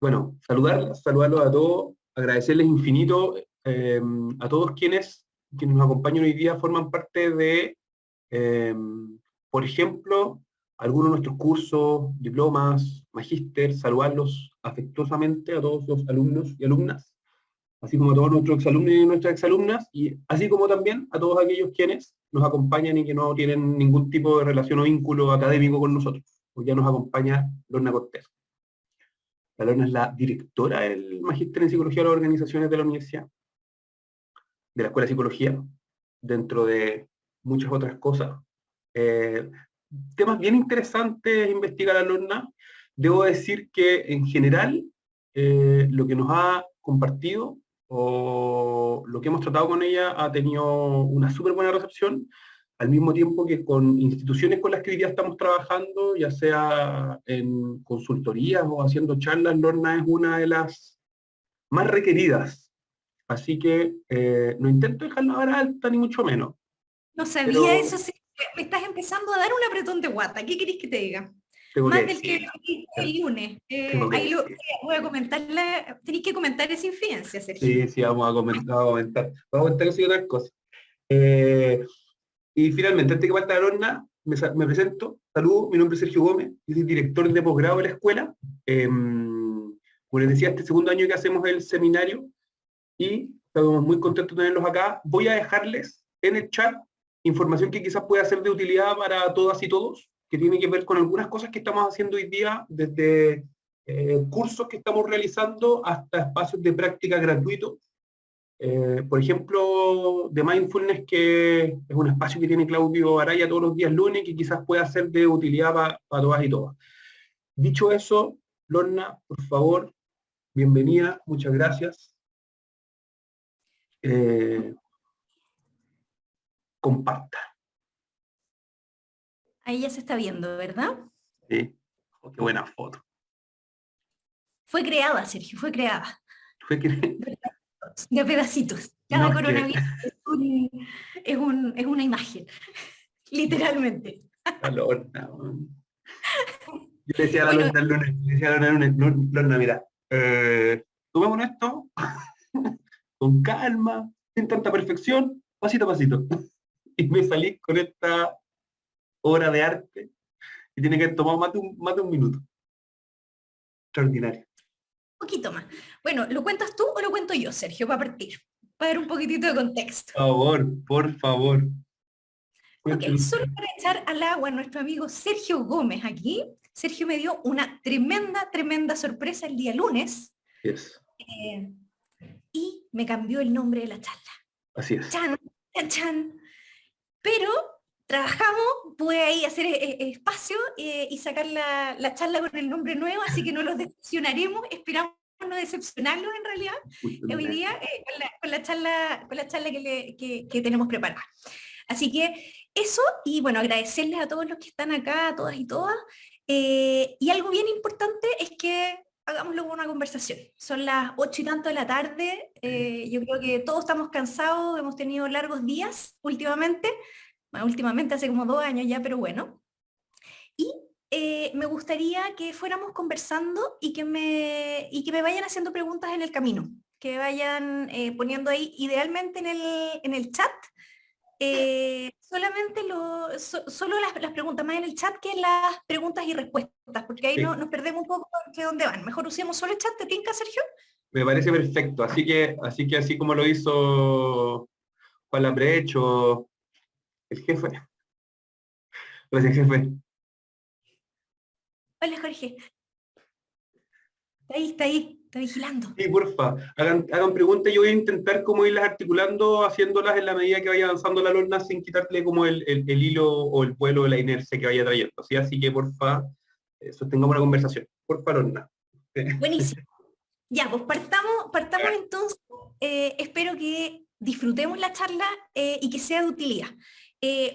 Bueno, saludarlos a todos, agradecerles infinito a todos quienes nos acompañan hoy día, forman parte de, por ejemplo, algunos de nuestros cursos, diplomas, magíster, saludarlos afectuosamente a todos los alumnos y alumnas, así como a todos nuestros exalumnos y nuestras exalumnas, y así como también a todos aquellos quienes nos acompañan y que no tienen ningún tipo de relación o vínculo académico con nosotros. Hoy ya nos acompaña Lorna Cortés. La Lorna es la directora del Magíster en Psicología de las Organizaciones de la Universidad, de la Escuela de Psicología, dentro de muchas otras cosas. Eh, Temas bien interesantes investiga la Lorna. Debo decir que en general lo que nos ha compartido o lo que hemos tratado con ella ha tenido una súper buena recepción, al mismo tiempo que con instituciones con las que hoy día estamos trabajando, ya sea en consultorías o haciendo charlas, Lorna es una de las más requeridas. Así que no intento dejar la vara alta, ni mucho menos. No sabía Pero eso, sí. Me estás empezando a dar un apretón de guata. ¿Qué querés que te diga? tengo que Más del que decir, el lunes. tengo que Ahí decir. voy a comentarle, tenéis que comentar esa infidencia, Sergio. Sí, sí, vamos a comentar así otras cosas. Eh, y finalmente, antes que parta la Lorna, me presento. Saludos, mi nombre es Sergio Gómez, yo soy director de posgrado de la escuela. Como les decía, este segundo año que hacemos el seminario y estamos muy contentos de tenerlos acá. Voy a dejarles en el chat información que quizás pueda ser de utilidad para todas y todos, que tiene que ver con algunas cosas que estamos haciendo hoy día, desde cursos que estamos realizando hasta espacios de práctica gratuitos. Por ejemplo, de Mindfulness, que es un espacio que tiene Claudio Araya todos los días lunes, que quizás pueda ser de utilidad para todas y todas. Dicho eso, Lorna, por favor, bienvenida, muchas gracias. Comparta. Ahí ya se está viendo, ¿verdad? Sí. Oh, qué buena foto. Fue creada, Sergio, fue creada. Fue que... De pedacitos. No, Cada es que coronavirus es una imagen, literalmente. la Lorna. Yo le decía a la Bueno, Lorna el lunes, le decía a la Lorna, Lorna, mira, tomémonos esto con calma, sin tanta perfección, pasito a pasito. Y me salí con esta obra de arte que tiene que haber tomado más de un minuto. Extraordinario. un poquito más. Bueno, ¿lo cuentas tú o lo cuento yo, Sergio, para partir? Para dar un poquitito de contexto. Por favor. Ok, Cuéntelo solo usted. para echar al agua a nuestro amigo Sergio Gómez aquí. Sergio me dio una tremenda sorpresa el día lunes Yes. eh, y me cambió el nombre de la charla. Así es. Chan, chan, chan. Pero trabajamos, pude ahí hacer espacio y sacar la charla con el nombre nuevo, así que no los decepcionaremos, esperamos no decepcionarlos en realidad hoy día con la charla que tenemos preparada. Así que eso, y bueno, agradecerles a todos los que están acá, a todas y todas. Y algo bien importante es que hagamos luego una conversación. Son las 8 y tanto de la tarde. Yo creo que todos estamos cansados, hemos tenido largos días últimamente. Bueno, últimamente hace como 2 años ya, pero bueno. Y me gustaría que fuéramos conversando y que me vayan haciendo preguntas en el camino, que vayan poniendo ahí, idealmente en el chat, solamente solo las preguntas, más en el chat que las preguntas y respuestas, porque ahí no, Sí. nos perdemos un poco de dónde van. Mejor usemos solo el chat, ¿te tinca, Sergio? Me parece perfecto. Así como lo hizo Juan Lambrech o el jefe. Gracias, jefe. Hola, Jorge. Está ahí, está vigilando. Sí, porfa, hagan preguntas. Yo voy a intentar como irlas articulando, haciéndolas en la medida que vaya avanzando la Lorna sin quitarle como el hilo o el vuelo de la inercia que vaya trayendo. ¿Sí? Así que porfa, sostengamos una conversación. Porfa, Lorna. Buenísimo. Ya, pues partamos entonces. Espero que disfrutemos la charla y que sea de utilidad.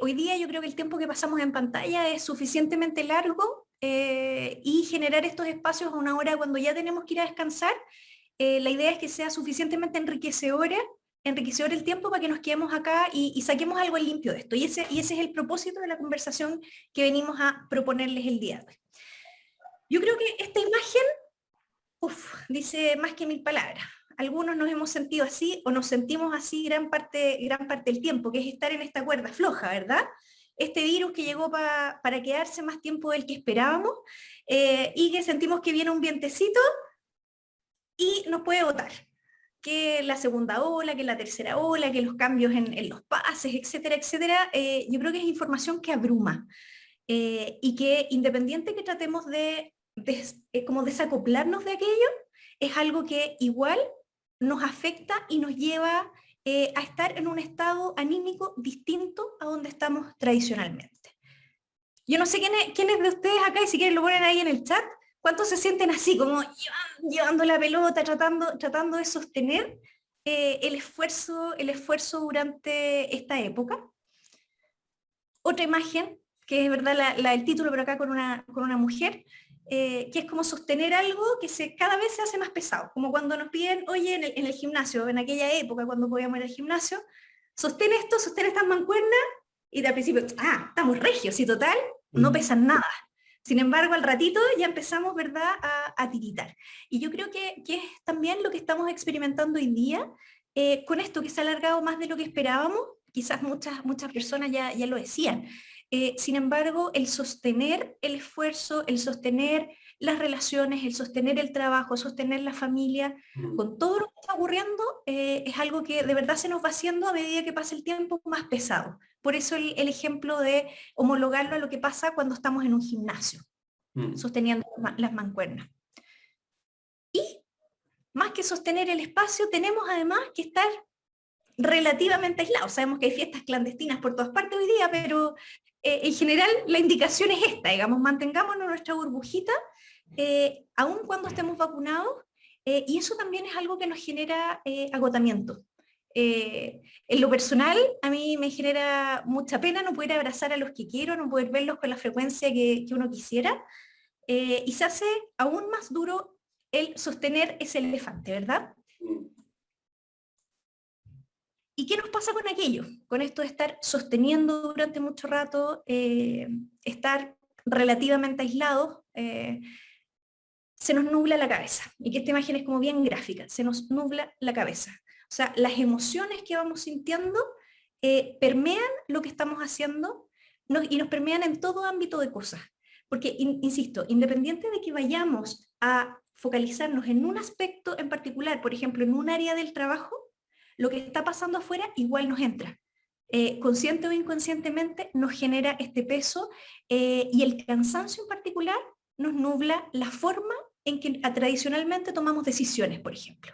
Hoy día yo creo que el tiempo que pasamos en pantalla es suficientemente largo y generar estos espacios a una hora cuando ya tenemos que ir a descansar. La idea es que sea suficientemente enriquecedor el tiempo para que nos quedemos acá y saquemos algo en limpio de esto. Y ese es el propósito de la conversación que venimos a proponerles el día de hoy. Yo creo que esta imagen Dice más que 1000 palabras. Algunos nos hemos sentido así o nos sentimos así gran parte del tiempo, que es estar en esta cuerda floja, ¿verdad? Este virus que llegó para quedarse más tiempo del que esperábamos y que sentimos que viene un vientecito y nos puede botar. Que la segunda ola, que la tercera ola, que los cambios en los pases, etcétera, etcétera, yo creo que es información que abruma y que independiente que tratemos de como desacoplarnos de aquello, es algo que igual nos afecta y nos lleva a estar en un estado anímico distinto a donde estamos tradicionalmente. Yo no sé quiénes de ustedes acá, y si quieren lo ponen ahí en el chat, ¿cuántos se sienten así, como llevando la pelota, tratando de sostener el esfuerzo durante esta época? Otra imagen, que es verdad la del título, pero acá con una mujer, que es como sostener algo que cada vez se hace más pesado, como cuando nos piden, oye, en el gimnasio, en aquella época cuando podíamos ir al gimnasio, sostén esto, sostén estas mancuernas, y al principio, estamos regios, y total, no pesan nada. Sin embargo, al ratito ya empezamos, ¿verdad?, a tiritar. Y yo creo que es también lo que estamos experimentando hoy día, con esto que se ha alargado más de lo que esperábamos, quizás muchas personas ya lo decían. Sin embargo, el sostener el esfuerzo, el sostener las relaciones, el sostener el trabajo, sostener la familia, con todo lo que está ocurriendo, es algo que de verdad se nos va haciendo a medida que pasa el tiempo más pesado. Por eso el ejemplo de homologarlo a lo que pasa cuando estamos en un gimnasio, sosteniendo las mancuernas. Y más que sostener el espacio, tenemos además que estar relativamente aislados. Sabemos que hay fiestas clandestinas por todas partes hoy día, pero en general la indicación es esta, digamos, mantengámonos en nuestra burbujita, aun cuando estemos vacunados, y eso también es algo que nos genera agotamiento. En lo personal, a mí me genera mucha pena no poder abrazar a los que quiero, no poder verlos con la frecuencia que uno quisiera, y se hace aún más duro el sostener ese elefante, ¿verdad? ¿Y qué nos pasa con aquello? Con esto de estar sosteniendo durante mucho rato, estar relativamente aislados, se nos nubla la cabeza. Y que esta imagen es como bien gráfica, se nos nubla la cabeza. O sea, las emociones que vamos sintiendo permean lo que estamos haciendo y nos permean en todo ámbito de cosas. Porque, insisto, independiente de que vayamos a focalizarnos en un aspecto en particular, por ejemplo, en un área del trabajo, lo que está pasando afuera igual nos entra. Consciente o inconscientemente nos genera este peso y el cansancio en particular nos nubla la forma en que tradicionalmente tomamos decisiones, por ejemplo.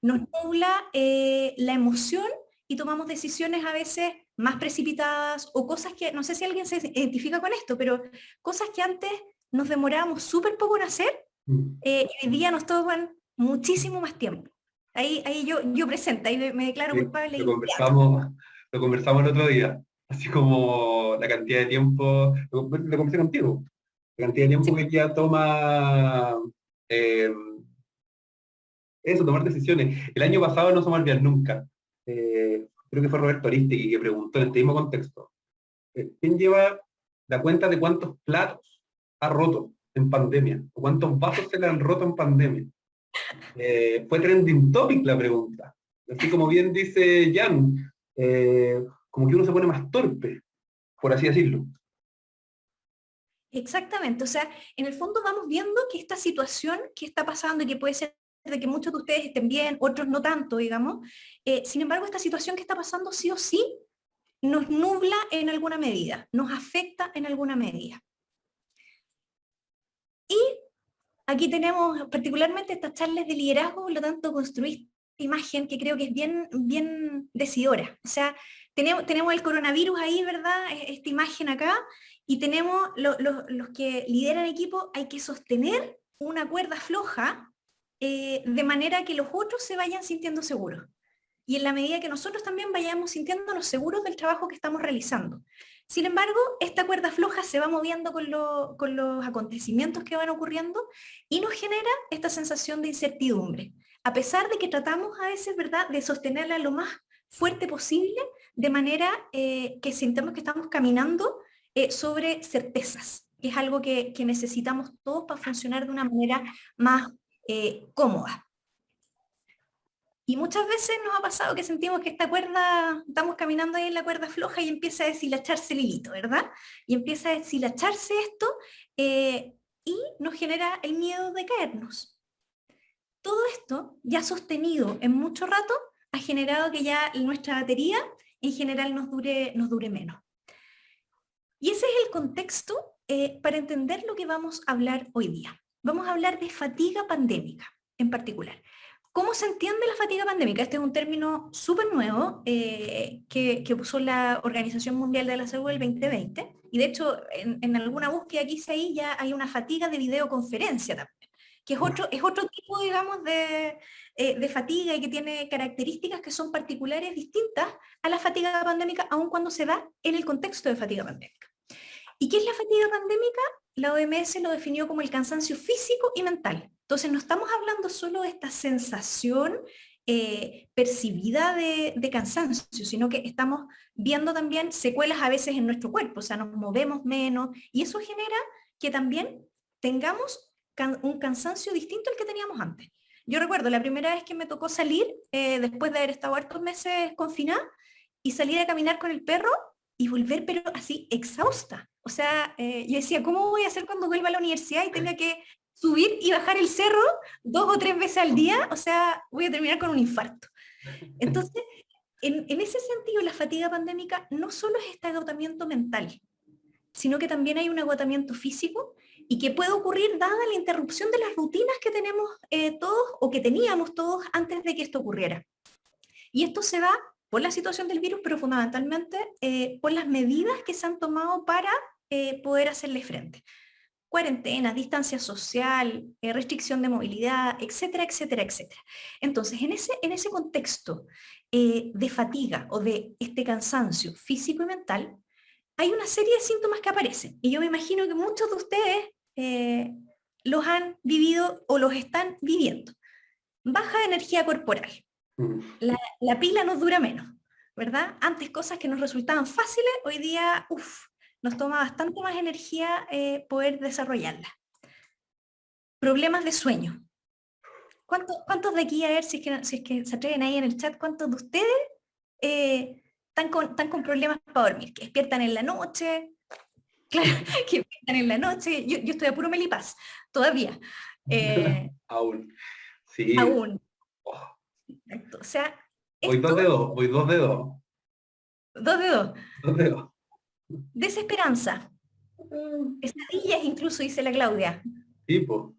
Nos nubla la emoción y tomamos decisiones a veces más precipitadas o cosas que, no sé si alguien se identifica con esto, pero cosas que antes nos demorábamos súper poco en hacer y hoy día nos toman muchísimo más tiempo. Ahí yo presento, ahí me declaro culpable. Lo conversamos el otro día, así como la cantidad de tiempo, lo conversé contigo, la cantidad de tiempo que ya toma tomar decisiones. El año pasado no se me olvida nunca, creo que fue Roberto Aristegui que preguntó en este mismo contexto, ¿quién lleva la cuenta de cuántos platos ha roto en pandemia? ¿O cuántos vasos se le han roto en pandemia? Fue trending topic la pregunta. Así como bien dice Jan, como que uno se pone más torpe, por así decirlo. Exactamente, o sea, en el fondo vamos viendo que esta situación que está pasando y que puede ser de que muchos de ustedes estén bien, otros no tanto, digamos, sin embargo, esta situación que está pasando sí o sí nos nubla en alguna medida, nos afecta en alguna medida. Y aquí tenemos particularmente estas charlas de liderazgo, por lo tanto construir esta imagen que creo que es bien decidora. O sea, tenemos el coronavirus ahí, ¿verdad? Esta imagen acá, y tenemos los que lideran equipo, hay que sostener una cuerda floja de manera que los otros se vayan sintiendo seguros. Y en la medida que nosotros también vayamos sintiéndonos seguros del trabajo que estamos realizando. Sin embargo, esta cuerda floja se va moviendo con los acontecimientos que van ocurriendo y nos genera esta sensación de incertidumbre. A pesar de que tratamos a veces, ¿verdad?, de sostenerla lo más fuerte posible, de manera que sintamos que estamos caminando sobre certezas, que es algo que necesitamos todos para funcionar de una manera más cómoda. Y muchas veces nos ha pasado que sentimos que esta cuerda, estamos caminando ahí en la cuerda floja y empieza a deshilacharse el hilito, ¿verdad? Y empieza a deshilacharse esto y nos genera el miedo de caernos. Todo esto, ya sostenido en mucho rato, ha generado que ya nuestra batería en general nos dure menos. Y ese es el contexto para entender lo que vamos a hablar hoy día. Vamos a hablar de fatiga pandémica en particular. ¿Cómo se entiende la fatiga pandémica? Este es un término súper nuevo que usó la Organización Mundial de la Salud el 2020, y de hecho en alguna búsqueda que hice ahí ya hay una fatiga de videoconferencia también, que es otro tipo, digamos, de fatiga y que tiene características que son particulares, distintas a la fatiga pandémica, aun cuando se da en el contexto de fatiga pandémica. ¿Y qué es la fatiga pandémica? La OMS lo definió como el cansancio físico y mental. Entonces no estamos hablando solo de esta sensación percibida de cansancio, sino que estamos viendo también secuelas a veces en nuestro cuerpo, o sea, nos movemos menos, y eso genera que también tengamos un cansancio distinto al que teníamos antes. Yo recuerdo la primera vez que me tocó salir, después de haber estado hartos meses confinada, y salir a caminar con el perro y volver pero así exhausta. O sea, yo decía, ¿cómo voy a hacer cuando vuelva a la universidad y tenga que subir y bajar el cerro 2 o 3 veces al día? O sea, voy a terminar con un infarto. Entonces, en ese sentido, la fatiga pandémica no solo es este agotamiento mental, sino que también hay un agotamiento físico y que puede ocurrir dada la interrupción de las rutinas que tenemos todos o que teníamos todos antes de que esto ocurriera. Y esto se da por la situación del virus, pero fundamentalmente por las medidas que se han tomado para poder hacerle frente. Cuarentena, distancia social, restricción de movilidad, etcétera, etcétera, etcétera. Entonces, en ese contexto de fatiga o de este cansancio físico y mental, hay una serie de síntomas que aparecen. Y yo me imagino que muchos de ustedes los han vivido o los están viviendo. Baja energía corporal. La pila nos dura menos, ¿verdad? Antes cosas que nos resultaban fáciles, hoy día, nos toma bastante más energía poder desarrollarlas. Problemas de sueño. ¿Cuántos de aquí, a ver si es que se atreven ahí en el chat, cuántos de ustedes están con problemas para dormir? Que despiertan en la noche, claro, que despiertan en la noche. Yo estoy a puro melipaz, todavía. Aún. Sí. Aún. Oh. O sea, voy 2 de 2, voy 2 de 2. 2 de 2. 2 de 2. Desesperanza. Pesadillas incluso, dice la Claudia. Tipo.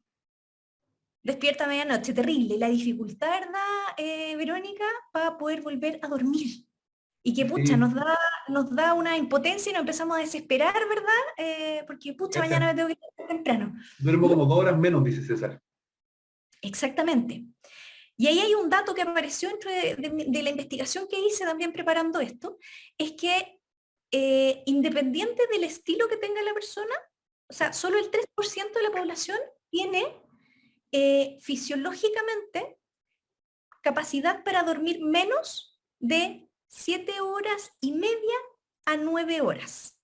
Despierta a medianoche, terrible. La dificultad, ¿verdad, Verónica? Para poder volver a dormir. Y que, pucha, sí, nos da una impotencia y nos empezamos a desesperar, ¿verdad? Porque, pucha, mañana me tengo que estar temprano. Duermo como 2 horas menos, dice César. Exactamente. Y ahí hay un dato que apareció dentro de la investigación que hice también preparando esto, es que independiente del estilo que tenga la persona, o sea, solo el 3% de la población tiene fisiológicamente capacidad para dormir menos de 7 horas y media a 9 horas.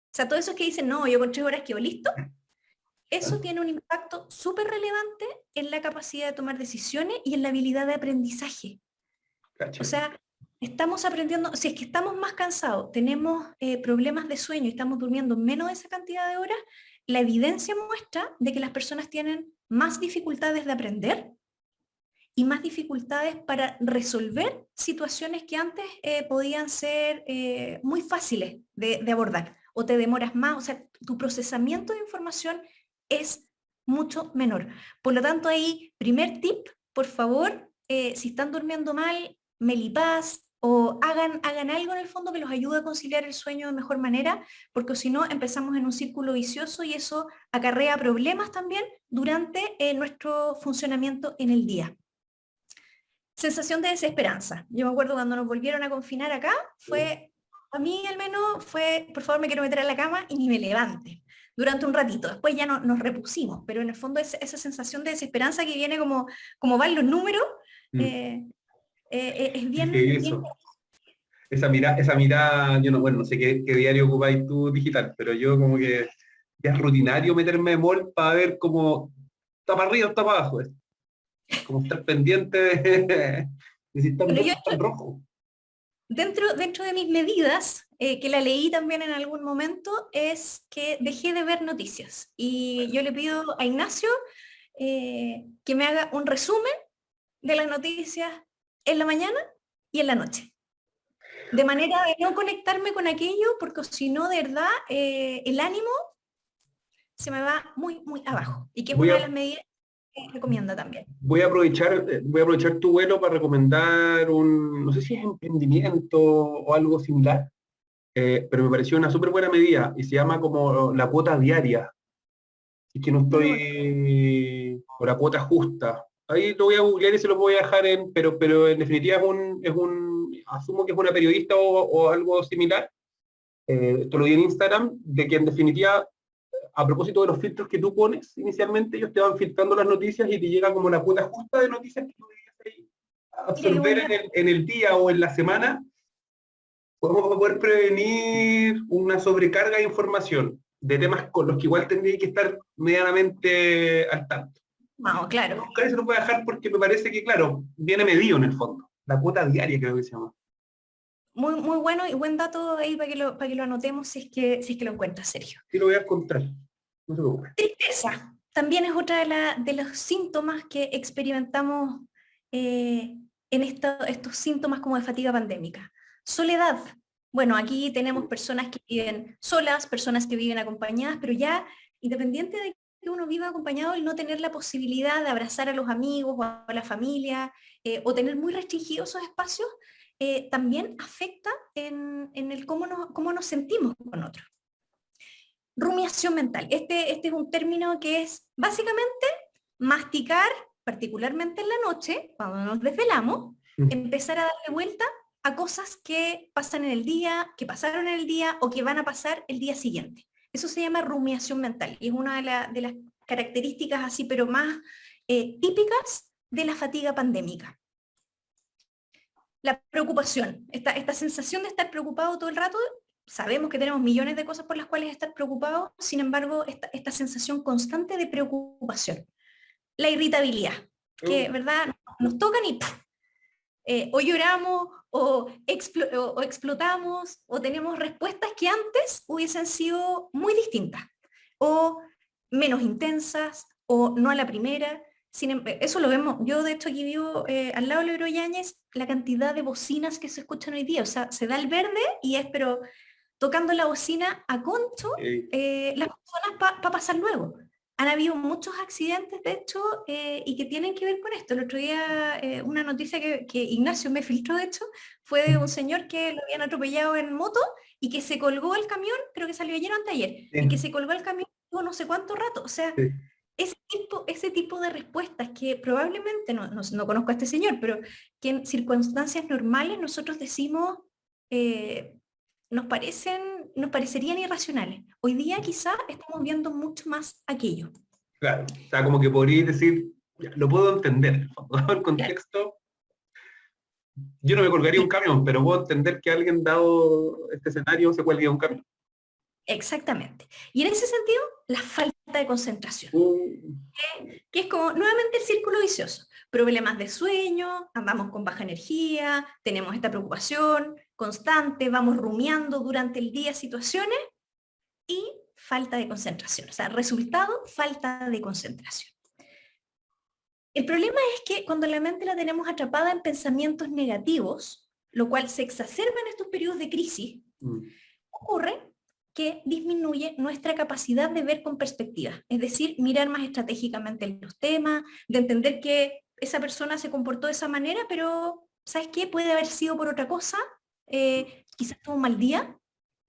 O sea, todo eso que dicen, no, yo con 3 horas quedo listo, eso tiene un impacto súper relevante en la capacidad de tomar decisiones y en la habilidad de aprendizaje. O sea, estamos aprendiendo, si es que estamos más cansados, tenemos problemas de sueño y estamos durmiendo menos de esa cantidad de horas, la evidencia muestra de que las personas tienen más dificultades de aprender y más dificultades para resolver situaciones que antes podían ser muy fáciles de abordar, o te demoras más, o sea, tu procesamiento de información es mucho menor. Por lo tanto, ahí, primer tip, por favor, si están durmiendo mal, melipaz, o hagan algo en el fondo que los ayude a conciliar el sueño de mejor manera, porque si no empezamos en un círculo vicioso y eso acarrea problemas también durante nuestro funcionamiento en el día. Sensación de desesperanza. Yo me acuerdo cuando nos volvieron a confinar acá, a mí al menos fue, por favor me quiero meter a la cama y ni me levante. Durante un ratito, después ya nos repusimos, pero en el fondo esa sensación de desesperanza que viene como van los números, es bien... Eso. Esa mirada, yo no sé qué diario ocupáis tú digital, pero yo como que ya es rutinario meterme de mall para ver como está para arriba o está para abajo. Es como estar pendiente de si está en Pero rojo yo o está en rojo. dentro de mis medidas, que la leí también en algún momento, es que dejé de ver noticias. Y yo le pido a Ignacio que me haga un resumen de las noticias en la mañana y en la noche. De manera de no conectarme con aquello, porque si no, de verdad, el ánimo se me va muy, muy abajo. Y que es Voy una de a, las medidas que recomienda también. voy a aprovechar tu vuelo para recomendar no sé si es emprendimiento o algo similar, pero me pareció una súper buena medida y se llama como la cuota diaria. Es que no No lo conozco. estoy, o la cuota justa. Ahí lo voy a googlear y se lo voy a dejar pero en definitiva asumo que es una periodista o algo similar. Esto lo vi en Instagram, de que en definitiva, a propósito de los filtros que tú pones inicialmente, ellos te van filtrando las noticias y te llega como la cuota justa de noticias que tú deberías ahí Mira qué absorber buen en dato. el día o en la semana. Podemos poder prevenir una sobrecarga de información de temas con los que igual tendría que estar medianamente al tanto. Vamos, claro. Nunca se lo voy a dejar porque me parece que, claro, viene medido en el fondo. La cuota diaria creo que se llama. Muy, muy bueno y buen dato ahí para que lo anotemos si es que lo encuentras, Sergio. Sí lo voy a contar. No se preocupe. Tristeza. También es otra de los síntomas que experimentamos en estos síntomas como de fatiga pandémica. Soledad. Bueno, aquí tenemos personas que viven solas, personas que viven acompañadas, pero ya independiente de que uno viva acompañado, el no tener la posibilidad de abrazar a los amigos o a la familia, o tener muy restringidos esos espacios, también afecta en el cómo nos sentimos con otros. Rumiación mental. Este es un término que es básicamente masticar, particularmente en la noche, cuando nos desvelamos, empezar a darle vuelta a cosas que pasan en el día, que pasaron en el día o que van a pasar el día siguiente. Eso se llama rumiación mental y es una de las características así, pero más típicas de la fatiga pandémica. La preocupación, esta sensación de estar preocupado todo el rato. Sabemos que tenemos millones de cosas por las cuales estar preocupados, sin embargo, esta sensación constante de preocupación. La irritabilidad, que, ¿verdad? Nos tocan y o lloramos, o explotamos, o tenemos respuestas que antes hubiesen sido muy distintas, o menos intensas, o no a la primera. Eso lo vemos. Yo, de hecho, aquí vivo al lado de Leroy Yáñez, la cantidad de bocinas que se escuchan hoy día. O sea, se da el verde y es, pero tocando la bocina a concho, las personas para pasar luego. Han habido muchos accidentes, de hecho, y que tienen que ver con esto. El otro día, una noticia que Ignacio me filtró, de hecho, fue de un señor que lo habían atropellado en moto y que se colgó el camión, creo que salió ayer o anteayer, y que se colgó el camión no sé cuánto rato. O sea, Sí. ese tipo de respuestas que probablemente, no conozco a este señor, pero que en circunstancias normales nosotros decimos, nos parecerían irracionales. Hoy día quizá estamos viendo mucho más aquello. Claro. O sea, como que podría decir, ya, lo puedo entender. Dado el Claro. contexto, yo no me colgaría un camión, pero puedo entender que alguien dado este escenario se cuelgue un camión. Exactamente. Y en ese sentido, la falta de concentración, Uh, que es como nuevamente el círculo vicioso. Problemas de sueño, andamos con baja energía, tenemos esta preocupación constante, vamos rumiando durante el día situaciones y falta de concentración. O sea, resultado, falta de concentración. El problema es que cuando la mente la tenemos atrapada en pensamientos negativos, lo cual se exacerba en estos periodos de crisis, ocurre que disminuye nuestra capacidad de ver con perspectiva, es decir, mirar más estratégicamente los temas, de entender que esa persona se comportó de esa manera, pero ¿sabes qué? Puede haber sido por otra cosa, quizás tuvo un mal día.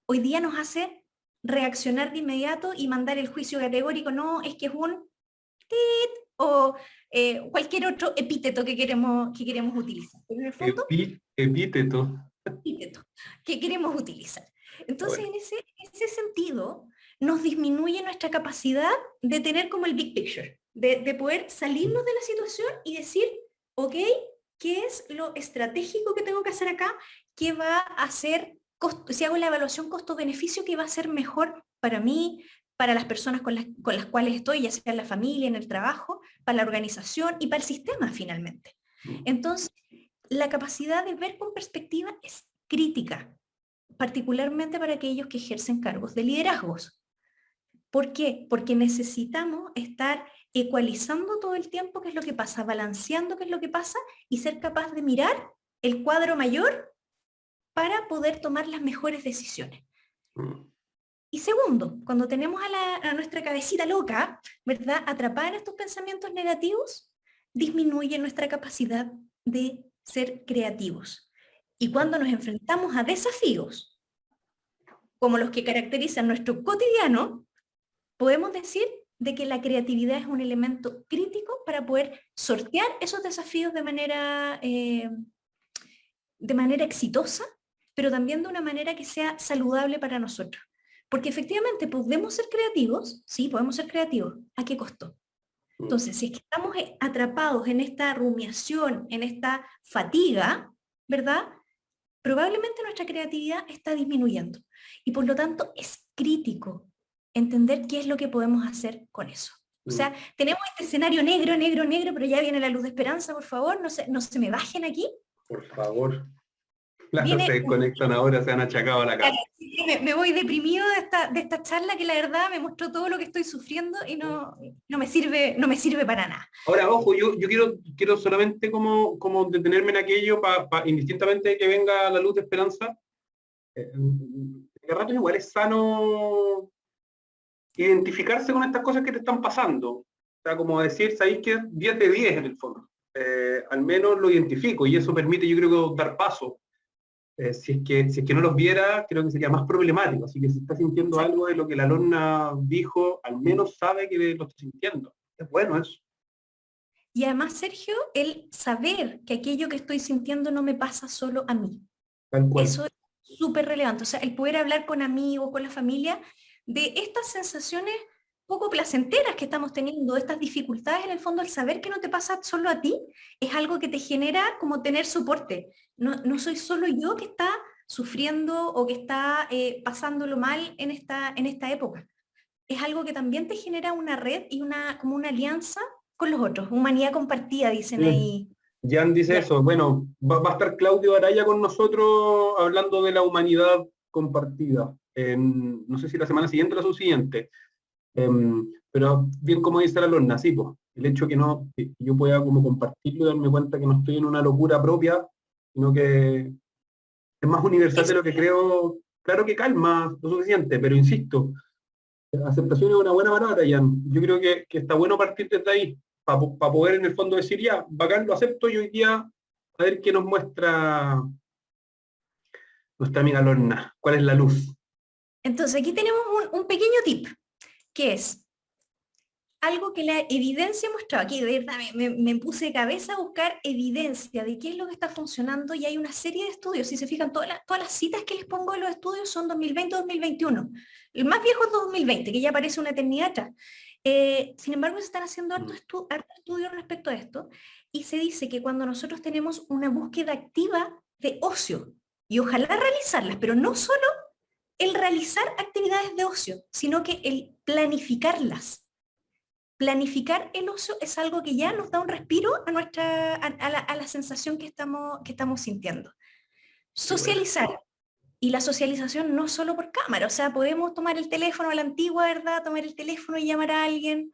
Hoy día nos hace reaccionar de inmediato y mandar el juicio categórico, no, es que es un tit, o cualquier otro epíteto que queremos utilizar. Pero en el fondo, Epíteto. epíteto que queremos utilizar. Entonces, Bueno, en ese sentido, nos disminuye nuestra capacidad de tener como el big picture, de poder salirnos de la situación y decir, ok, ¿qué es lo estratégico que tengo que hacer acá? ¿Qué va a hacer, si hago la evaluación costo-beneficio, qué va a ser mejor para mí, para las personas con las cuales estoy, ya sea en la familia, en el trabajo, para la organización y para el sistema finalmente. Entonces, la capacidad de ver con perspectiva es crítica, particularmente para aquellos que ejercen cargos de liderazgos. ¿Por qué? Porque necesitamos estar ecualizando todo el tiempo qué es lo que pasa, balanceando qué es lo que pasa y ser capaz de mirar el cuadro mayor para poder tomar las mejores decisiones. Y segundo, cuando tenemos a nuestra cabecita loca, ¿verdad?, atrapada en estos pensamientos negativos, disminuye nuestra capacidad de ser creativos. Y cuando nos enfrentamos a desafíos, como los que caracterizan nuestro cotidiano, podemos decir de que la creatividad es un elemento crítico para poder sortear esos desafíos de manera exitosa, pero también de una manera que sea saludable para nosotros. Porque efectivamente podemos ser creativos, sí, podemos ser creativos. ¿A qué costo? Entonces, si es que estamos atrapados en esta rumiación, en esta fatiga, ¿verdad?, probablemente nuestra creatividad está disminuyendo. Y por lo tanto es crítico entender qué es lo que podemos hacer con eso. O sea, tenemos este escenario negro, negro, negro, pero ya viene la luz de esperanza, por favor, no se me bajen aquí. Por favor. Claro, Viene, se desconectan ahora, se han achacado a la casa. me voy deprimido de esta charla que la verdad me mostró todo lo que estoy sufriendo y no me sirve para nada. Ahora, ojo, yo quiero solamente como detenerme en aquello indistintamente de que venga la luz de esperanza. De rato igual es sano identificarse con estas cosas que te están pasando. O sea, como decir, sabéis que 10 de 10 en el fondo. Al menos lo identifico y eso permite, yo creo, dar paso. Si es que no los viera, creo que sería más problemático. Así que si está sintiendo algo de lo que la alumna dijo, al menos sabe que lo está sintiendo. Es bueno eso. Y además, Sergio, el saber que aquello que estoy sintiendo no me pasa solo a mí. Eso es súper relevante. O sea, el poder hablar con amigos, con la familia, de estas sensaciones poco placenteras que estamos teniendo, estas dificultades, en el fondo, el saber que no te pasa solo a ti, es algo que te genera como tener soporte. No soy solo yo que está sufriendo o que está pasándolo mal en esta época. Es algo que también te genera una red y como una alianza con los otros, humanidad compartida, dicen ahí. Jan dice eso. Bueno, va a estar Claudio Araya con nosotros hablando de la humanidad compartida. No sé si la semana siguiente o la subsiguiente. Pero bien como dice la alumna, sí, pues, el hecho que yo pueda como compartirlo y darme cuenta que no estoy en una locura propia, sino que es más universal de lo que creo. Claro que calma lo suficiente, pero insisto, aceptación es una buena palabra, Jan. Yo creo que está bueno partir desde ahí, para poder en el fondo decir, ya, bacán, lo acepto, y hoy día a ver qué nos muestra nuestra amiga Lorna, cuál es la luz. Entonces aquí tenemos un pequeño tip, que es algo que la evidencia ha mostrado. Aquí de verdad me puse de cabeza a buscar evidencia de qué es lo que está funcionando, y hay una serie de estudios. Si se fijan, todas las citas que les pongo en los estudios son 2020-2021. El más viejo es 2020, que ya parece una eternidad atrás. Sin embargo, se están haciendo hartos estudios respecto a esto, y se dice que cuando nosotros tenemos una búsqueda activa de ocio, y ojalá realizarlas, pero no solo el realizar actividades de ocio, sino que el planificarlas. Planificar el ocio es algo que ya nos da un respiro a la sensación que estamos sintiendo. Socializar. Y la socialización no solo por cámara, o sea, podemos tomar el teléfono a la antigua, ¿verdad? Tomar el teléfono y llamar a alguien.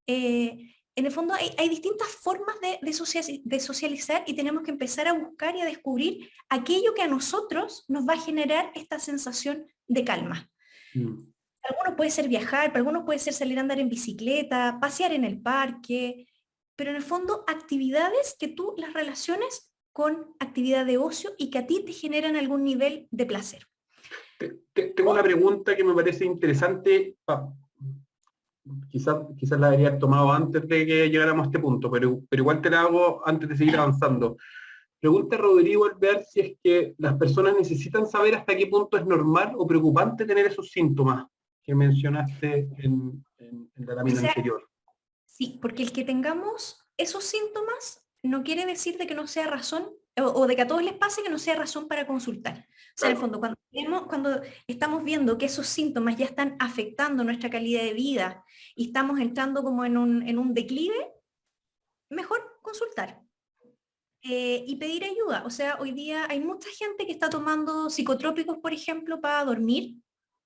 En el fondo hay distintas formas de socializar, y tenemos que empezar a buscar y a descubrir aquello que a nosotros nos va a generar esta sensación de calma. Para algunos puede ser viajar, para algunos puede ser salir a andar en bicicleta, pasear en el parque, pero en el fondo actividades que tú las relaciones con actividad de ocio y que a ti te generan algún nivel de placer. Tengo una pregunta que me parece interesante. Quizás la debería haber tomado antes de que llegáramos a este punto, pero igual te la hago antes de seguir avanzando. Pregunta Rodrigo Alvear si es que las personas necesitan saber hasta qué punto es normal o preocupante tener esos síntomas que mencionaste en la lámina anterior. Sí, porque el que tengamos esos síntomas no quiere decir de que no sea razón o de que a todos les pase, que no sea razón para consultar. O sea, en el fondo, cuando estamos viendo que esos síntomas ya están afectando nuestra calidad de vida y estamos entrando como en un declive, mejor consultar. Y pedir ayuda. O sea, hoy día hay mucha gente que está tomando psicotrópicos, por ejemplo, para dormir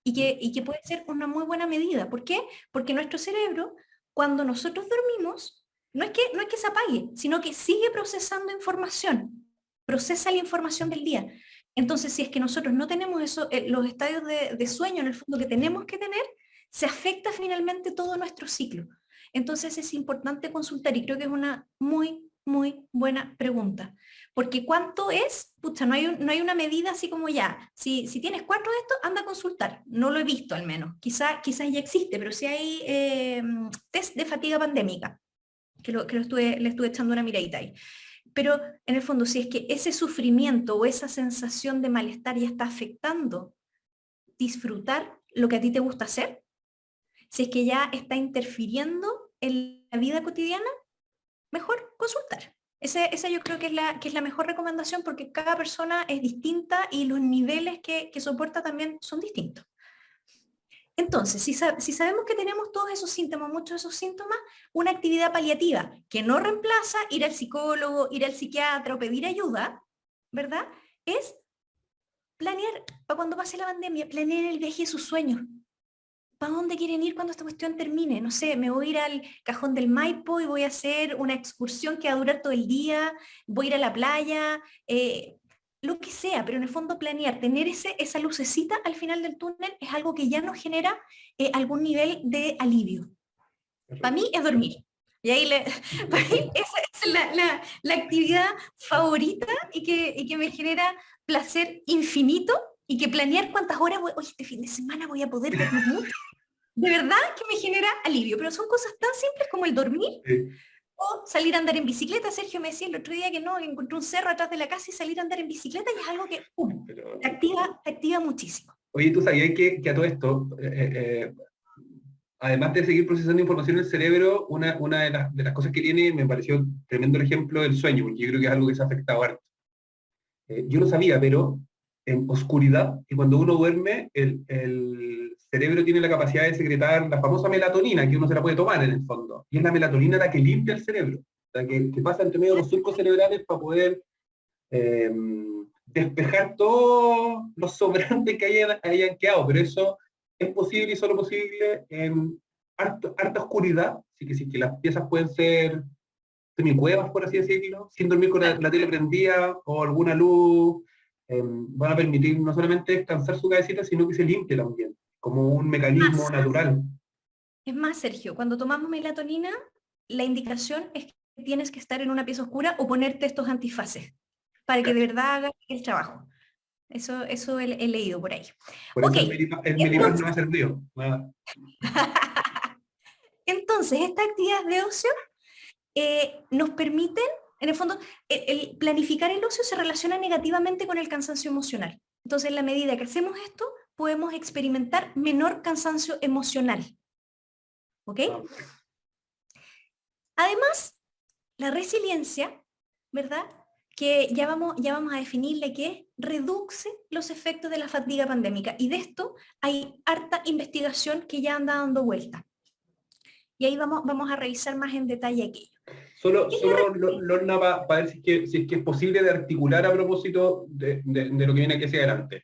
y que puede ser una muy buena medida. ¿Por qué? Porque nuestro cerebro, cuando nosotros dormimos, no es que se apague, sino que sigue procesando información, procesa la información del día. Entonces, si es que nosotros no tenemos eso, los estadios de sueño en el fondo que tenemos que tener, se afecta finalmente todo nuestro ciclo. Entonces es importante consultar y creo que es una muy buena pregunta. Porque ¿cuánto es? Pucha, no hay una medida así como ya. Si tienes 4 de estos, anda a consultar. No lo he visto al menos. Quizás ya existe, pero sí hay test de fatiga pandémica, que le estuve echando una miradita ahí. Pero en el fondo, si es que ese sufrimiento o esa sensación de malestar ya está afectando disfrutar lo que a ti te gusta hacer, si es que ya está interfiriendo en la vida cotidiana, mejor consultar. Esa yo creo que es la mejor recomendación porque cada persona es distinta y los niveles que soporta también son distintos. Entonces, si sabemos que tenemos todos esos síntomas, muchos de esos síntomas, una actividad paliativa que no reemplaza ir al psicólogo, ir al psiquiatra o pedir ayuda, ¿verdad? Es planear, para cuando pase la pandemia, planear el viaje de sus sueños. ¿Para dónde quieren ir cuando esta cuestión termine? No sé, me voy a ir al Cajón del Maipo y voy a hacer una excursión que va a durar todo el día, voy a ir a la playa, lo que sea, pero en el fondo planear, tener esa lucecita al final del túnel es algo que ya nos genera algún nivel de alivio. Para mí es dormir. Y ahí para mí esa es la actividad favorita y que me genera placer infinito y que planear cuántas horas, oye, este fin de semana voy a poder dormir mucho. De verdad que me genera alivio, pero son cosas tan simples como el dormir o salir a andar en bicicleta. Sergio me decía el otro día que no, encontré un cerro atrás de la casa y salir a andar en bicicleta y es algo que te activa muchísimo. Oye, ¿tú sabías que a todo esto, además de seguir procesando información en el cerebro, una de las cosas que tiene, me pareció tremendo el ejemplo del sueño, porque yo creo que es algo que se ha afectado harto. Yo no sabía, pero en oscuridad, y cuando uno duerme, el cerebro tiene la capacidad de secretar la famosa melatonina, que uno se la puede tomar en el fondo. Y es la melatonina la que limpia el cerebro, la que pasa entre medio de los surcos cerebrales para poder despejar todos los sobrantes que hayan quedado. Pero eso es posible y solo posible en harta oscuridad, así que las piezas pueden ser semicuevas, por así decirlo, sin dormir con la tele prendida o alguna luz, van a permitir no solamente descansar su cabecita, sino que se limpie también, como un mecanismo natural. Es más, Sergio, cuando tomamos melatonina, la indicación es que tienes que estar en una pieza oscura o ponerte estos antifaces para que de verdad haga el trabajo. Eso he leído por ahí. Por eso el Melipaz no ha servido. Entonces, estas actividades de ocio nos permiten, en el fondo, el planificar el ocio se relaciona negativamente con el cansancio emocional. Entonces, en la medida que hacemos esto, podemos experimentar menor cansancio emocional. ¿Ok? Además, la resiliencia, ¿verdad? Que ya vamos a definirle que reduce los efectos de la fatiga pandémica. Y de esto hay harta investigación que ya anda dando vuelta. Y ahí vamos a revisar más en detalle aquello. Solo Lorna, para ver si es que es posible de articular a propósito de lo que viene aquí hacia adelante.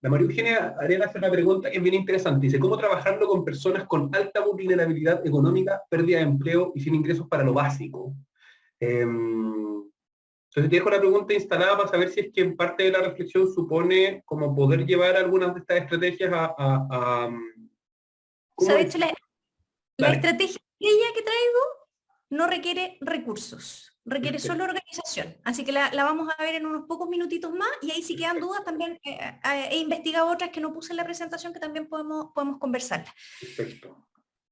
La María Eugenia Arena hace una pregunta que es bien interesante. Dice, ¿cómo trabajarlo con personas con alta vulnerabilidad económica, pérdida de empleo y sin ingresos para lo básico? Entonces te dejo la pregunta instalada para saber si es que en parte de la reflexión supone como poder llevar algunas de estas estrategias a o sea, de hecho, la estrategia que traigo no requiere recursos, requiere solo organización. Así que la vamos a ver en unos pocos minutitos más y ahí si quedan dudas también he investigado otras que no puse en la presentación que también podemos conversar. Perfecto.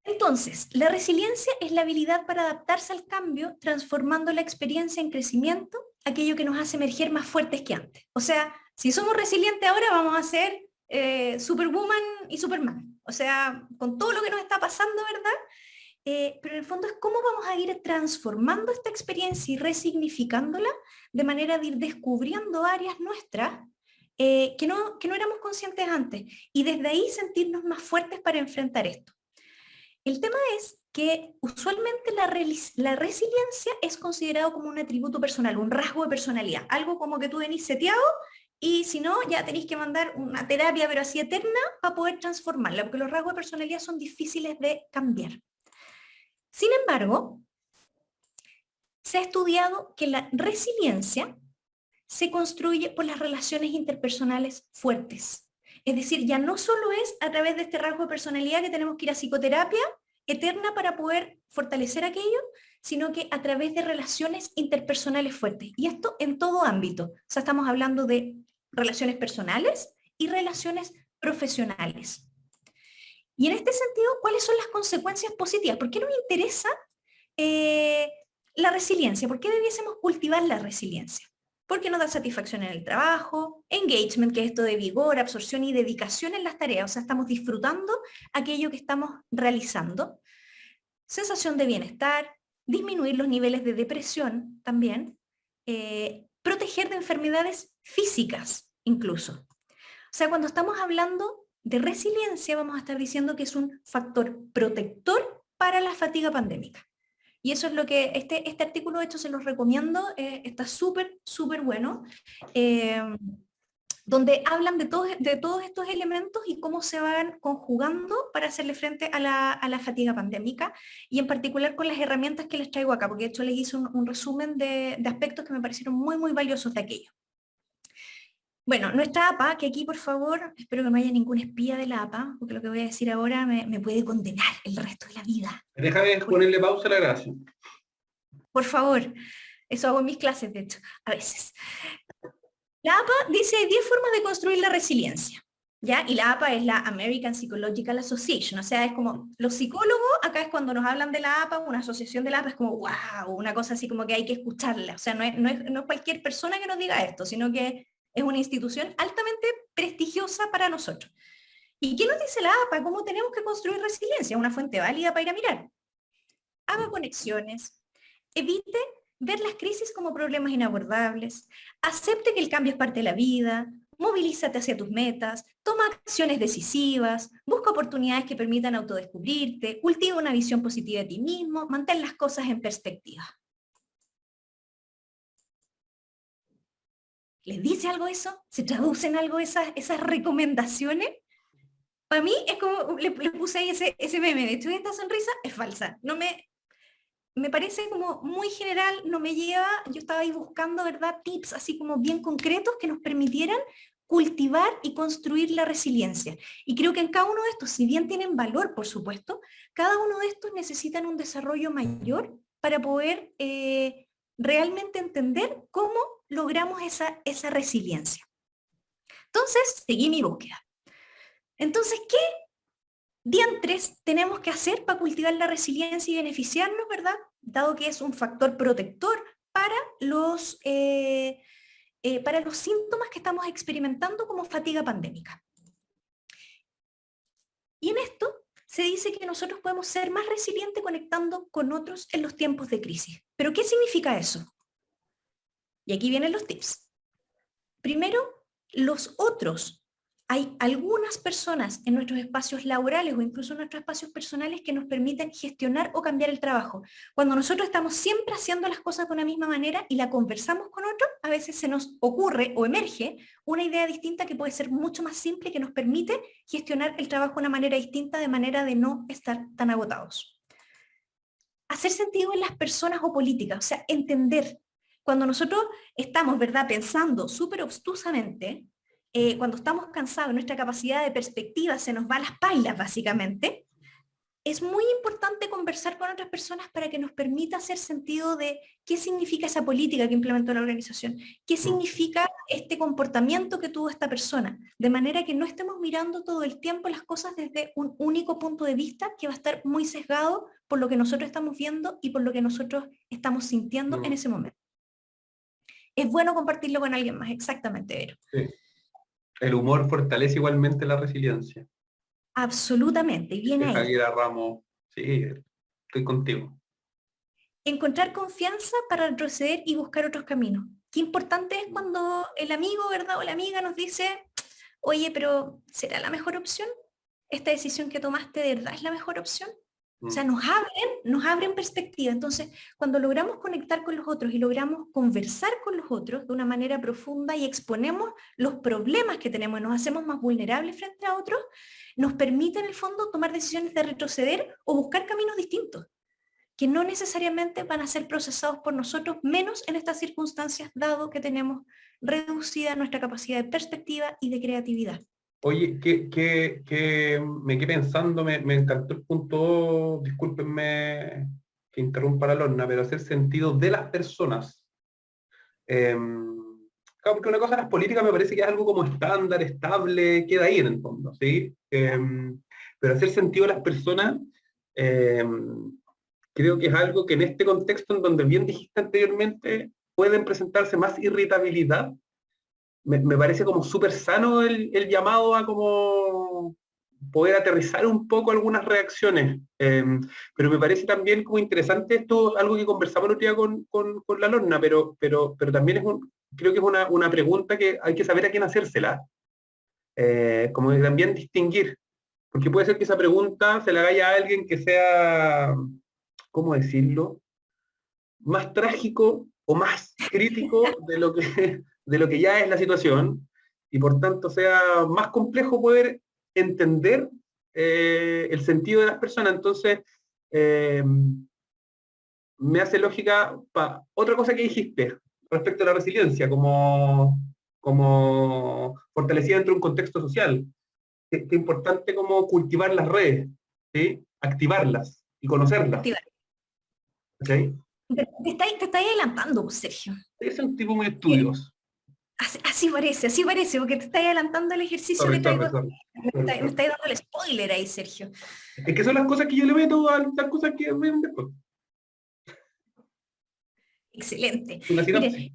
Entonces, la resiliencia es la habilidad para adaptarse al cambio, transformando la experiencia en crecimiento, aquello que nos hace emerger más fuertes que antes. O sea, si somos resilientes ahora, vamos a ser Superwoman y Superman. O sea, con todo lo que nos está pasando, ¿verdad? pero en el fondo es cómo vamos a ir transformando esta experiencia y resignificándola de manera de ir descubriendo áreas nuestras que no éramos conscientes antes, y desde ahí sentirnos más fuertes para enfrentar esto. El tema es que usualmente la resiliencia es considerado como un atributo personal, un rasgo de personalidad, algo como que tú venís seteado y si no, ya tenéis que mandar una terapia, pero así eterna, para poder transformarla, porque los rasgos de personalidad son difíciles de cambiar. Sin embargo, se ha estudiado que la resiliencia se construye por las relaciones interpersonales fuertes. Es decir, ya no solo es a través de este rasgo de personalidad que tenemos que ir a psicoterapia eterna para poder fortalecer aquello, sino que a través de relaciones interpersonales fuertes. Y esto en todo ámbito. O sea, estamos hablando de relaciones personales y relaciones profesionales. Y en este sentido, ¿cuáles son las consecuencias positivas? ¿Por qué nos interesa la resiliencia? ¿Por qué debiésemos cultivar la resiliencia? Porque nos da satisfacción en el trabajo, engagement, que es esto de vigor, absorción y dedicación en las tareas, o sea, estamos disfrutando aquello que estamos realizando. Sensación de bienestar, disminuir los niveles de depresión también, proteger de enfermedades físicas incluso. O sea, cuando estamos hablando de resiliencia, vamos a estar diciendo que es un factor protector para la fatiga pandémica. Y eso es lo que, este artículo de hecho se los recomiendo, está súper, súper bueno, donde hablan de todos estos elementos y cómo se van conjugando para hacerle frente a la fatiga pandémica, y en particular con las herramientas que les traigo acá, porque de hecho les hice un resumen de aspectos que me parecieron muy, muy valiosos de aquello. Bueno, nuestra APA, que aquí por favor, espero que no haya ningún espía de la APA, porque lo que voy a decir ahora me puede condenar el resto de la vida. Déjame ponerle pausa a la grabación. Por favor, eso hago en mis clases, de hecho, a veces. La APA dice 10 formas de construir la resiliencia, ¿ya? Y la APA es la American Psychological Association, o sea, es como, los psicólogos, acá es cuando nos hablan de la APA, una asociación de la APA, es como, wow, una cosa así como que hay que escucharla, o sea, no es cualquier persona que nos diga esto, sino que es una institución altamente prestigiosa para nosotros. ¿Y qué nos dice la APA? ¿Cómo tenemos que construir resiliencia? Una fuente válida para ir a mirar. Haga conexiones, evite ver las crisis como problemas inabordables, acepte que el cambio es parte de la vida, movilízate hacia tus metas, toma acciones decisivas, busca oportunidades que permitan autodescubrirte, cultiva una visión positiva de ti mismo, mantén las cosas en perspectiva. ¿Les dice algo eso? ¿Se traducen algo esas recomendaciones? Para mí es como, le puse ahí ese meme, de hecho esta sonrisa es falsa, me parece como muy general, no me lleva, yo estaba ahí buscando, ¿verdad?, tips así como bien concretos que nos permitieran cultivar y construir la resiliencia. Y creo que en cada uno de estos, si bien tienen valor, por supuesto, cada uno de estos necesitan un desarrollo mayor para poder realmente entender cómo logramos esa resiliencia. Entonces, seguí mi búsqueda. Entonces, ¿qué diantres tenemos que hacer para cultivar la resiliencia y beneficiarnos, verdad? Dado que es un factor protector para los síntomas que estamos experimentando como fatiga pandémica. Y en esto se dice que nosotros podemos ser más resilientes conectando con otros en los tiempos de crisis. ¿Pero qué significa eso? Y aquí vienen los tips. Primero, los otros. Hay algunas personas en nuestros espacios laborales o incluso en nuestros espacios personales que nos permiten gestionar o cambiar el trabajo. Cuando nosotros estamos siempre haciendo las cosas de una misma manera y la conversamos con otros, a veces se nos ocurre o emerge una idea distinta que puede ser mucho más simple, que nos permite gestionar el trabajo de una manera distinta, de manera de no estar tan agotados. Hacer sentido en las personas o políticas, o sea, entender. Cuando nosotros estamos, ¿verdad?, pensando súper obtusamente, cuando estamos cansados, nuestra capacidad de perspectiva se nos va a las pailas, básicamente, es muy importante conversar con otras personas para que nos permita hacer sentido de qué significa esa política que implementó la organización, qué significa este comportamiento que tuvo esta persona, de manera que no estemos mirando todo el tiempo las cosas desde un único punto de vista que va a estar muy sesgado por lo que nosotros estamos viendo y por lo que nosotros estamos sintiendo en ese momento. Es bueno compartirlo con alguien más, exactamente, Vero. Sí. El humor fortalece igualmente la resiliencia. Absolutamente, y viene ahí. Javiera Ramos, sí. Estoy contigo. Encontrar confianza para retroceder y buscar otros caminos. Qué importante es cuando el amigo, ¿verdad? O la amiga nos dice, oye, pero ¿será la mejor opción? ¿Esta decisión que tomaste de verdad es la mejor opción? O sea, nos abren perspectiva. Entonces, cuando logramos conectar con los otros y logramos conversar con los otros de una manera profunda y exponemos los problemas que tenemos y nos hacemos más vulnerables frente a otros, nos permite en el fondo tomar decisiones de retroceder o buscar caminos distintos, que no necesariamente van a ser procesados por nosotros, menos en estas circunstancias, dado que tenemos reducida nuestra capacidad de perspectiva y de creatividad. Oye, me quedé pensando, me encantó el punto, discúlpenme que interrumpa la Lorna, pero hacer sentido de las personas. Claro, porque una cosa de las políticas me parece que es algo como estándar, estable, queda ahí en el fondo, ¿sí? Pero hacer sentido de las personas, creo que es algo que en este contexto, en donde bien dijiste anteriormente, pueden presentarse más irritabilidad. Me parece como súper sano el llamado a como poder aterrizar un poco algunas reacciones. Pero me parece también como interesante esto, algo que conversamos el otro día con la Lorna, pero también creo que es una pregunta que hay que saber a quién hacérsela. Como que también distinguir, porque puede ser que esa pregunta se la haga a alguien que sea, ¿cómo decirlo?, más trágico o más crítico de lo que ya es la situación, y por tanto sea más complejo poder entender el sentido de las personas. Entonces, me hace lógica otra cosa que dijiste respecto a la resiliencia, como fortalecida dentro de un contexto social. Qué importante como cultivar las redes, ¿sí? Activarlas y conocerlas. ¿Okay? Te estáis adelantando, Sergio. Es un tipo muy estudioso. Así parece, porque te estáis adelantando el ejercicio que traigo. Me estáis dando el spoiler ahí, Sergio. Es que son las cosas que yo le meto a las cosas que ven después. Excelente. Una sinopsis. Mire,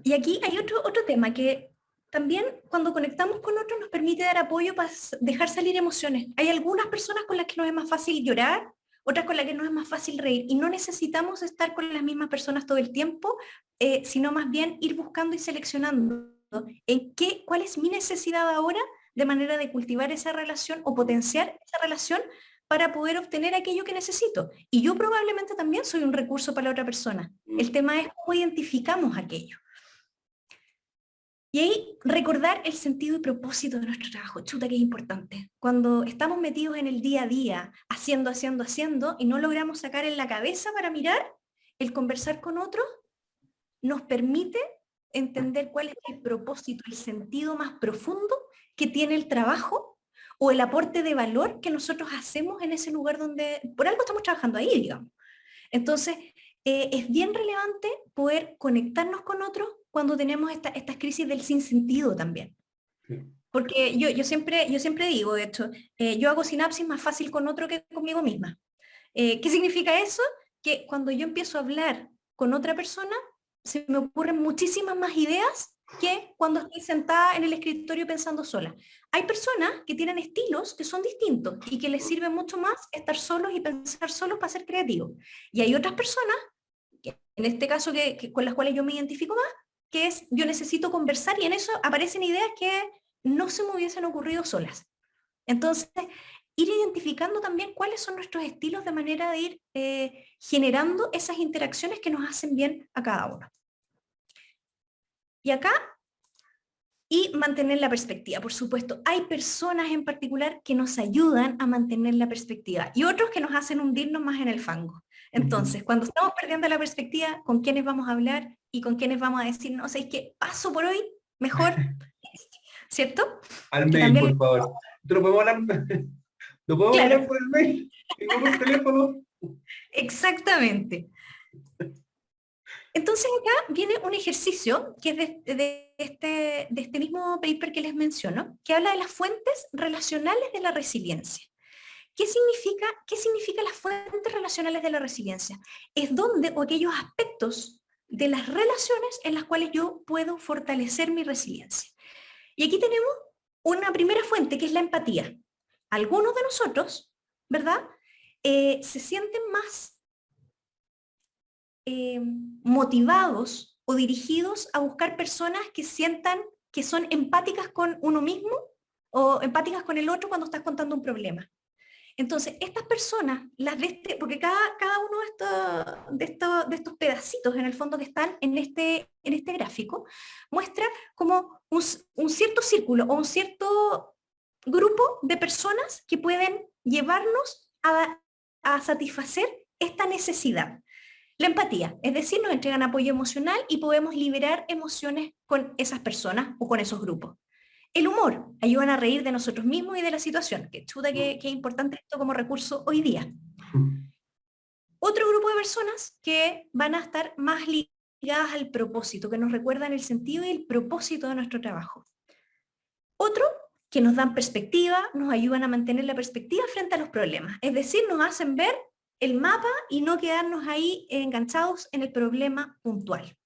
y aquí hay otro tema que también cuando conectamos con otros nos permite dar apoyo para dejar salir emociones. Hay algunas personas con las que nos es más fácil llorar, otras con las que nos es más fácil reír, y no necesitamos estar con las mismas personas todo el tiempo, sino más bien ir buscando y seleccionando cuál es mi necesidad ahora, de manera de cultivar esa relación o potenciar esa relación para poder obtener aquello que necesito. Y yo probablemente también soy un recurso para la otra persona. El tema es cómo identificamos aquello. Y ahí recordar el sentido y propósito de nuestro trabajo. Chuta, que es importante. Cuando estamos metidos en el día a día, haciendo, y no logramos sacar en la cabeza para mirar, el conversar con otros nos permite entender cuál es el propósito, el sentido más profundo que tiene el trabajo o el aporte de valor que nosotros hacemos en ese lugar donde por algo estamos trabajando ahí, digamos. Entonces, es bien relevante poder conectarnos con otros cuando tenemos estas crisis del sinsentido también. Porque yo siempre digo, de hecho, yo hago sinapsis más fácil con otro que conmigo misma. ¿Qué significa eso? Que cuando yo empiezo a hablar con otra persona, se me ocurren muchísimas más ideas que cuando estoy sentada en el escritorio pensando sola. Hay personas que tienen estilos que son distintos y que les sirve mucho más estar solos y pensar solos para ser creativos. Y hay otras personas, que en este caso con las cuales yo me identifico más, que es yo necesito conversar, y en eso aparecen ideas que no se me hubiesen ocurrido solas. Entonces, ir identificando también cuáles son nuestros estilos de manera de ir generando esas interacciones que nos hacen bien a cada uno. Y acá, y mantener la perspectiva, por supuesto. Hay personas en particular que nos ayudan a mantener la perspectiva y otros que nos hacen hundirnos más en el fango. Entonces, cuando estamos perdiendo la perspectiva, ¿con quiénes vamos a hablar y con quiénes vamos a decir, no sé, es que paso por hoy, mejor, ¿cierto? Al mail, también, por favor. ¿Lo podemos hablar? ¿Lo podemos hablar por el mail? ¿Y por el teléfono? Exactamente. Entonces acá viene un ejercicio que es de este mismo paper que les menciono, que habla de las fuentes relacionales de la resiliencia. ¿Qué significa las fuentes relacionales de la resiliencia? Es donde o aquellos aspectos de las relaciones en las cuales yo puedo fortalecer mi resiliencia. Y aquí tenemos una primera fuente que es la empatía. Algunos de nosotros, ¿verdad?, se sienten más motivados o dirigidos a buscar personas que sientan que son empáticas con uno mismo o empáticas con el otro cuando estás contando un problema. Entonces, estas personas, porque cada uno de estos pedacitos en el fondo que están en este gráfico, muestra como un cierto círculo o un cierto grupo de personas que pueden llevarnos a satisfacer esta necesidad. La empatía, es decir, nos entregan apoyo emocional y podemos liberar emociones con esas personas o con esos grupos. El humor, ayudan a reír de nosotros mismos y de la situación. Que chuta que es importante esto como recurso hoy día. Otro grupo de personas que van a estar más ligadas al propósito, que nos recuerdan el sentido y el propósito de nuestro trabajo. Otro, que nos dan perspectiva, nos ayudan a mantener la perspectiva frente a los problemas. Es decir, nos hacen ver el mapa y no quedarnos ahí enganchados en el problema puntual.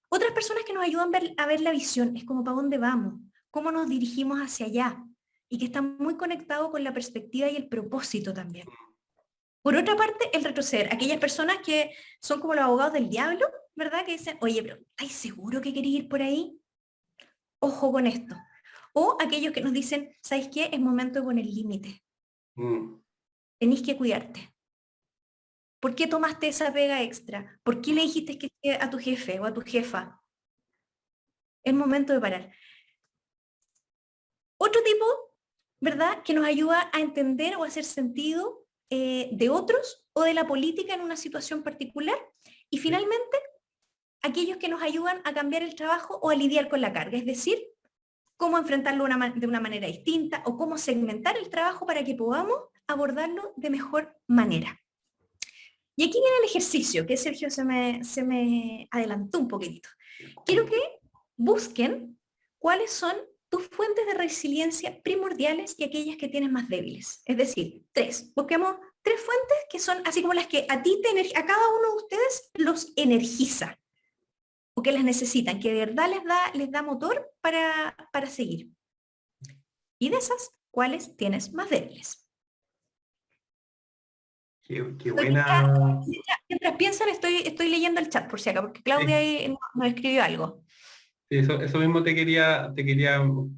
Otras personas que nos ayudan a ver la visión, es como para dónde vamos, cómo nos dirigimos hacia allá, y que están muy conectados con la perspectiva y el propósito también. Por otra parte, el retroceder, aquellas personas que son como los abogados del diablo, ¿verdad? Que dicen, oye, pero ¿estás seguro que querés ir por ahí? Ojo con esto. O aquellos que nos dicen, ¿sabes qué? Es momento de poner límites. Tenés que cuidarte. ¿Por qué tomaste esa pega extra? ¿Por qué le dijiste que a tu jefe o a tu jefa? Es momento de parar. Otro tipo, ¿verdad?, que nos ayuda a entender o a hacer sentido de otros o de la política en una situación particular. Y finalmente, aquellos que nos ayudan a cambiar el trabajo o a lidiar con la carga, es decir, cómo enfrentarlo de una manera distinta o cómo segmentar el trabajo para que podamos abordarlo de mejor manera. Y aquí viene el ejercicio, que Sergio se me adelantó un poquitito. Quiero que busquen cuáles son tus fuentes de resiliencia primordiales y aquellas que tienes más débiles. Es decir, 3. Busquemos 3 fuentes que son así como las que a cada uno de ustedes los energiza, o que las necesitan, que de verdad les da motor para seguir. Y de esas, ¿cuáles tienes más débiles? Qué buena. Mientras piensan, estoy leyendo el chat por si acaso, porque Claudia ahí nos escribió algo. Sí, eso mismo te quería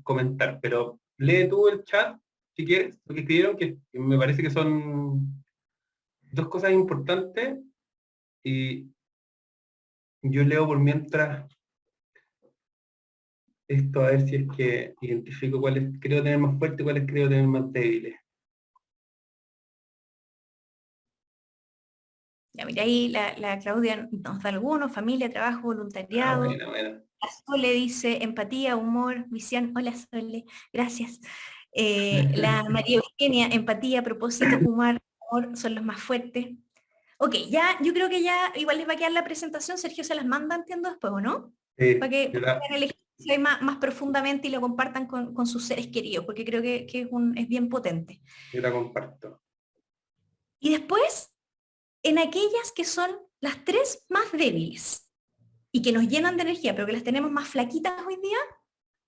comentar, pero lee tú el chat, si quieres, lo que escribieron, que me parece que son 2 cosas importantes, y yo leo por mientras esto, a ver si es que identifico cuáles creo tener más fuertes y cuáles creo tener más débiles. Ya, mira, ahí la Claudia nos da algunos: familia, trabajo, voluntariado. Bueno. La Sole dice empatía, humor, visión. Hola Sole, gracias. La María Eugenia, empatía, propósito, humor son los más fuertes. Ok, ya, yo creo que ya igual les va a quedar la presentación. Sergio se las manda, entiendo, después, ¿o no? Sí, Para que puedan elegir más profundamente y lo compartan con sus seres queridos, porque creo que es bien potente. yo la comparto. Y después, en aquellas que son las 3 más débiles y que nos llenan de energía, pero que las tenemos más flaquitas hoy día,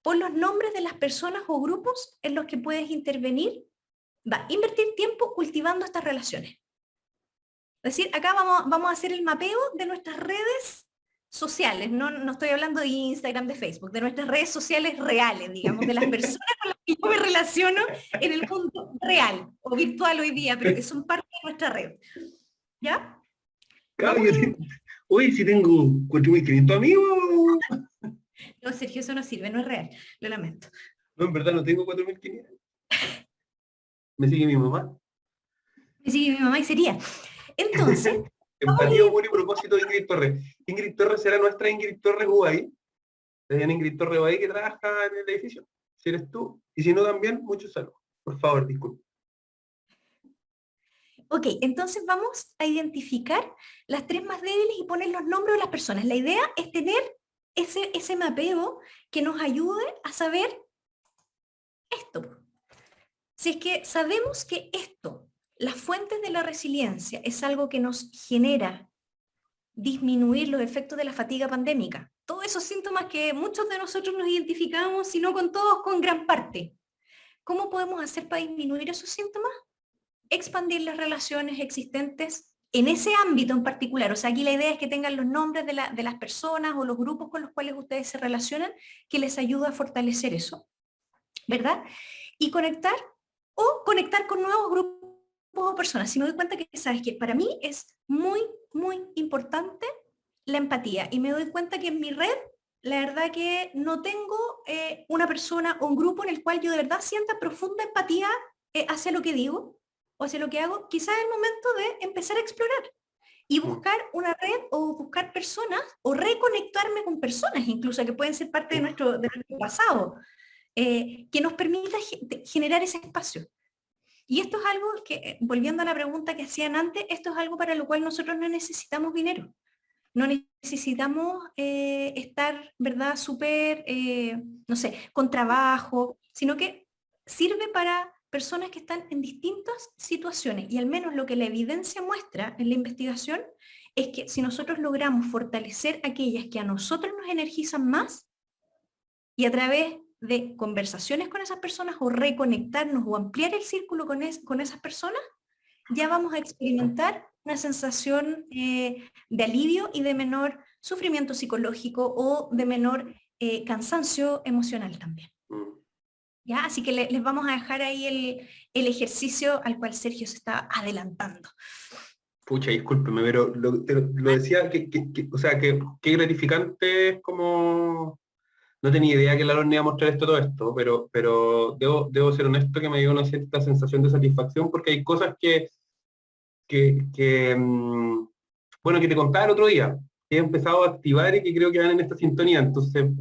pon los nombres de las personas o grupos en los que puedes intervenir, invertir tiempo cultivando estas relaciones. Es decir, acá vamos a hacer el mapeo de nuestras redes sociales, no estoy hablando de Instagram, de Facebook, de nuestras redes sociales reales, digamos, de las personas con las que yo me relaciono en el mundo real o virtual hoy día, pero que son parte de nuestra red. ¿Ya? Claro, hoy sí tengo 4.500 amigos. No, Sergio, eso no sirve, no es real, lo lamento. No, en verdad no tengo 4.500. ¿Me sigue mi mamá? Me sigue mi mamá y sería. Entonces, empatía, humor y propósito de Ingrid Torres. Ingrid Torres será nuestra Ingrid Torres Ubay. Hay una Ingrid Torres Ubay que trabaja en el edificio. Si eres tú, y si no también, muchos saludos. Por favor, disculpe. Ok, entonces vamos a identificar las 3 más débiles y poner los nombres de las personas. La idea es tener ese mapeo que nos ayude a saber esto. Si es que sabemos que esto, las fuentes de la resiliencia, es algo que nos genera disminuir los efectos de la fatiga pandémica, todos esos síntomas que muchos de nosotros nos identificamos, si no con todos, con gran parte. ¿Cómo podemos hacer para disminuir esos síntomas? expandir las relaciones existentes en ese ámbito en particular. O sea, aquí la idea es que tengan los nombres de las personas o los grupos con los cuales ustedes se relacionan, que les ayuda a fortalecer eso, ¿verdad? Y conectar o conectar con nuevos grupos o personas. Si me doy cuenta que, sabes que para mí es muy, muy importante la empatía y me doy cuenta que en mi red, la verdad que no tengo una persona o un grupo en el cual yo de verdad sienta profunda empatía hacia lo que digo o hacia lo que hago, quizás es el momento de empezar a explorar y buscar una red o buscar personas o reconectarme con personas incluso que pueden ser parte de nuestro pasado, que nos permita generar ese espacio. Y esto es algo que, volviendo a la pregunta que hacían antes, esto es algo para lo cual nosotros no necesitamos dinero. No necesitamos estar, ¿verdad?, súper, no sé, con trabajo, sino que sirve para personas que están en distintas situaciones. Y al menos lo que la evidencia muestra en la investigación es que si nosotros logramos fortalecer aquellas que a nosotros nos energizan más, y a través de conversaciones con esas personas o reconectarnos o ampliar el círculo con esas personas, ya vamos a experimentar una sensación de alivio y de menor sufrimiento psicológico o de menor cansancio emocional también. ¿Ya? Así que les vamos a dejar ahí el ejercicio al cual Sergio se está adelantando. Pucha, discúlpeme, pero lo decía, o sea, que gratificante es como... No tenía idea que la Lorna iba a mostrar todo esto, pero debo ser honesto que me dio una cierta sensación de satisfacción porque hay cosas bueno, que te contaba el otro día, que he empezado a activar y que creo que van en esta sintonía, entonces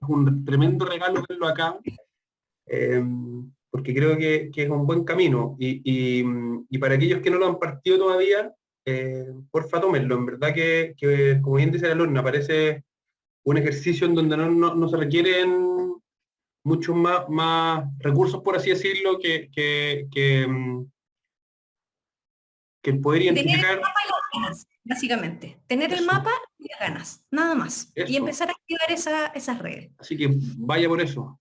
es un tremendo regalo verlo acá, eh, porque creo que es un buen camino, y para aquellos que no lo han partido todavía, porfa tómenlo, en verdad que como bien dice la Lorna, parece un ejercicio en donde no se requieren muchos más recursos, por así decirlo, que el poder Tener el identificar mapa y las ganas, básicamente. Tener el eso, mapa y las ganas, nada más. Y eso. empezar a activar esas redes. Así que vaya por eso.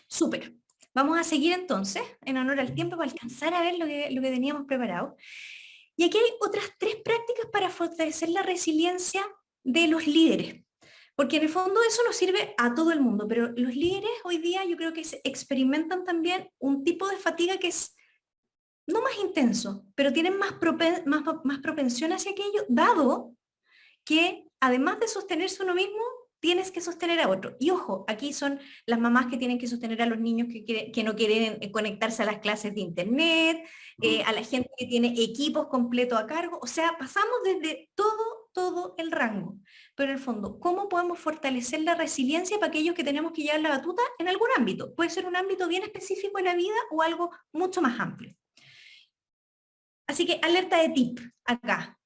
Súper. Vamos a seguir entonces, en honor al tiempo, para alcanzar a ver lo que teníamos preparado. Y aquí hay otras 3 prácticas para fortalecer la resiliencia de los líderes. Porque en el fondo eso nos sirve a todo el mundo, pero los líderes hoy día yo creo que experimentan también un tipo de fatiga que es no más intenso, pero tienen más propensión hacia aquello, dado que además de sostenerse uno mismo, tienes que sostener a otro. Y ojo, aquí son las mamás que tienen que sostener a los niños que no quieren conectarse a las clases de internet, a la gente que tiene equipos completos a cargo. O sea, pasamos desde todo el rango. Pero en el fondo, ¿cómo podemos fortalecer la resiliencia para aquellos que tenemos que llevar la batuta en algún ámbito? Puede ser un ámbito bien específico en la vida o algo mucho más amplio. Así que alerta de tip acá.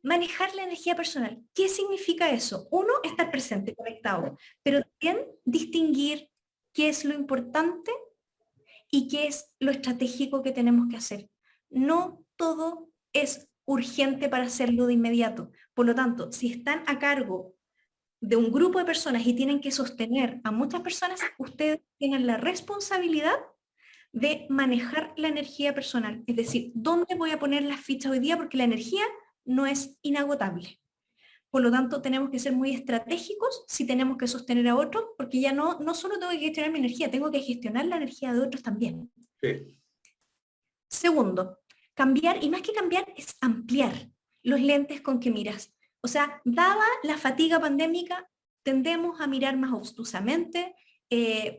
Manejar la energía personal. ¿Qué significa eso? Uno, estar presente, conectado, pero también distinguir qué es lo importante y qué es lo estratégico que tenemos que hacer. No todo es urgente para hacerlo de inmediato. Por lo tanto, si están a cargo de un grupo de personas y tienen que sostener a muchas personas, ustedes tienen la responsabilidad de manejar la energía personal. Es decir, ¿dónde voy a poner las fichas hoy día? Porque la energía no es inagotable. Por lo tanto, tenemos que ser muy estratégicos si tenemos que sostener a otros, porque ya no solo tengo que gestionar mi energía, tengo que gestionar la energía de otros también. Sí. Segundo, cambiar, y más que cambiar, es ampliar los lentes con que miras. O sea, dada la fatiga pandémica, tendemos a mirar más obtusamente,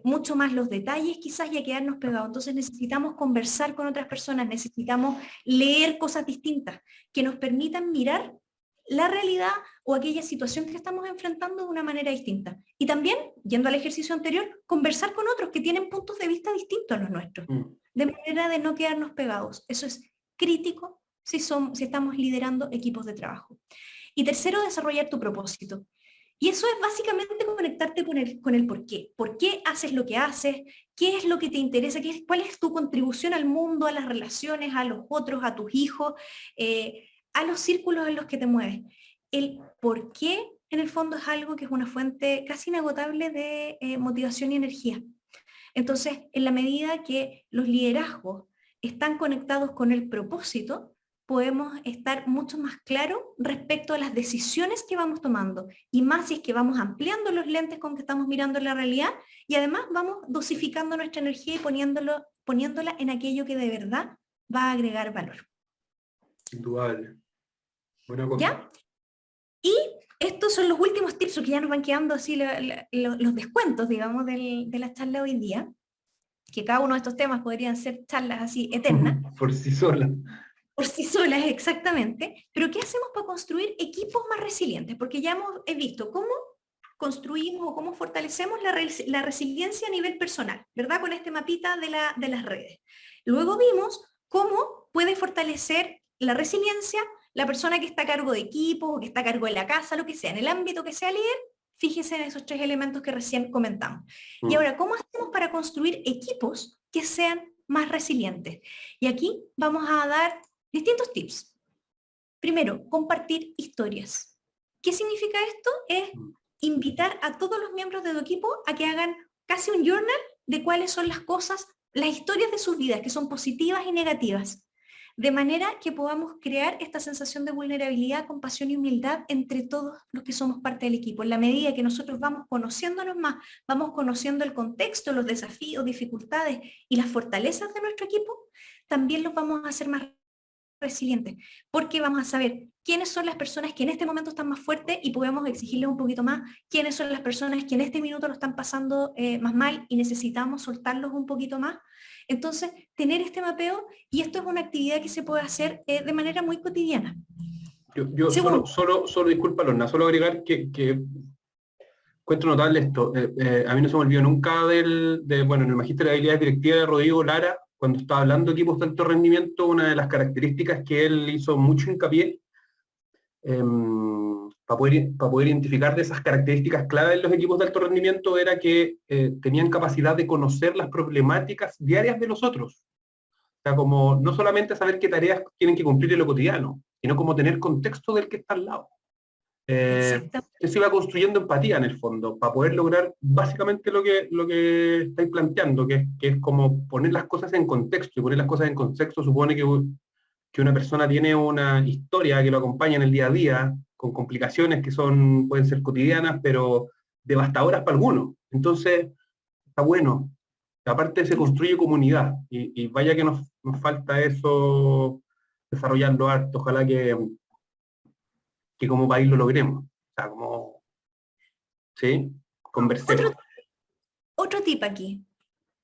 mucho más los detalles quizás y a quedarnos pegados. Entonces necesitamos conversar con otras personas, necesitamos leer cosas distintas que nos permitan mirar la realidad o aquella situación que estamos enfrentando de una manera distinta. Y también, yendo al ejercicio anterior, conversar con otros que tienen puntos de vista distintos a los nuestros, de manera de no quedarnos pegados. Eso es crítico si estamos liderando equipos de trabajo. Y tercero, desarrollar tu propósito. Y eso es básicamente conectarte con el por qué. ¿Por qué haces lo que haces? ¿Qué es lo que te interesa? ¿Cuál es tu contribución al mundo, a las relaciones, a los otros, a tus hijos, a los círculos en los que te mueves? El por qué, en el fondo, es algo que es una fuente casi inagotable de motivación y energía. Entonces, en la medida que los liderazgos están conectados con el propósito, podemos estar mucho más claros respecto a las decisiones que vamos tomando, y más si es que vamos ampliando los lentes con que estamos mirando la realidad, y además vamos dosificando nuestra energía y poniéndola en aquello que de verdad va a agregar valor. Indudable. Buena cosa. ¿Ya? Y estos son los últimos tips, porque ya nos van quedando así los descuentos, digamos, de la charla hoy día, que cada uno de estos temas podrían ser charlas así eternas. Por sí sola. Por sí solas, exactamente. Pero ¿qué hacemos para construir equipos más resilientes? Porque ya hemos visto cómo construimos o cómo fortalecemos la resiliencia a nivel personal, ¿verdad? Con este mapita de las redes. Luego vimos cómo puede fortalecer la resiliencia la persona que está a cargo de equipos o que está a cargo de la casa, lo que sea, en el ámbito que sea líder. Fíjese en esos 3 elementos que recién comentamos. Y ahora, ¿cómo hacemos para construir equipos que sean más resilientes? Y aquí vamos a dar distintos tips. Primero, compartir historias. ¿Qué significa esto? Es invitar a todos los miembros de tu equipo a que hagan casi un journal de cuáles son las cosas, las historias de sus vidas, que son positivas y negativas, de manera que podamos crear esta sensación de vulnerabilidad, compasión y humildad entre todos los que somos parte del equipo. En la medida que nosotros vamos conociéndonos más, vamos conociendo el contexto, los desafíos, dificultades y las fortalezas de nuestro equipo, también los vamos a hacer más resilientes, porque vamos a saber quiénes son las personas que en este momento están más fuertes y podemos exigirles un poquito más, quiénes son las personas que en este minuto lo están pasando más mal y necesitamos soltarlos un poquito más. Entonces, tener este mapeo, y esto es una actividad que se puede hacer de manera muy cotidiana. Yo solo disculpa, Lorna, solo agregar que encuentro notable esto. A mí no se me olvidó nunca bueno, en el Magíster de Habilidades Directivas de Rodrigo Lara, cuando estaba hablando de equipos de alto rendimiento, una de las características que él hizo mucho hincapié, para poder identificar de esas características clave en los equipos de alto rendimiento, era que tenían capacidad de conocer las problemáticas diarias de los otros. O sea, como no solamente saber qué tareas tienen que cumplir en lo cotidiano, sino como tener contexto del que está al lado. Eso iba construyendo empatía en el fondo, para poder lograr básicamente lo que estáis planteando, que es como poner las cosas en contexto, y poner las cosas en contexto supone que una persona tiene una historia que lo acompaña en el día a día, con complicaciones que pueden ser cotidianas, pero devastadoras para algunos. Entonces, está bueno. Aparte se construye comunidad, y vaya que nos falta eso desarrollando harto. Ojalá que como país lo logremos. O sea, como, ¿sí? Conversemos. Otro tip aquí.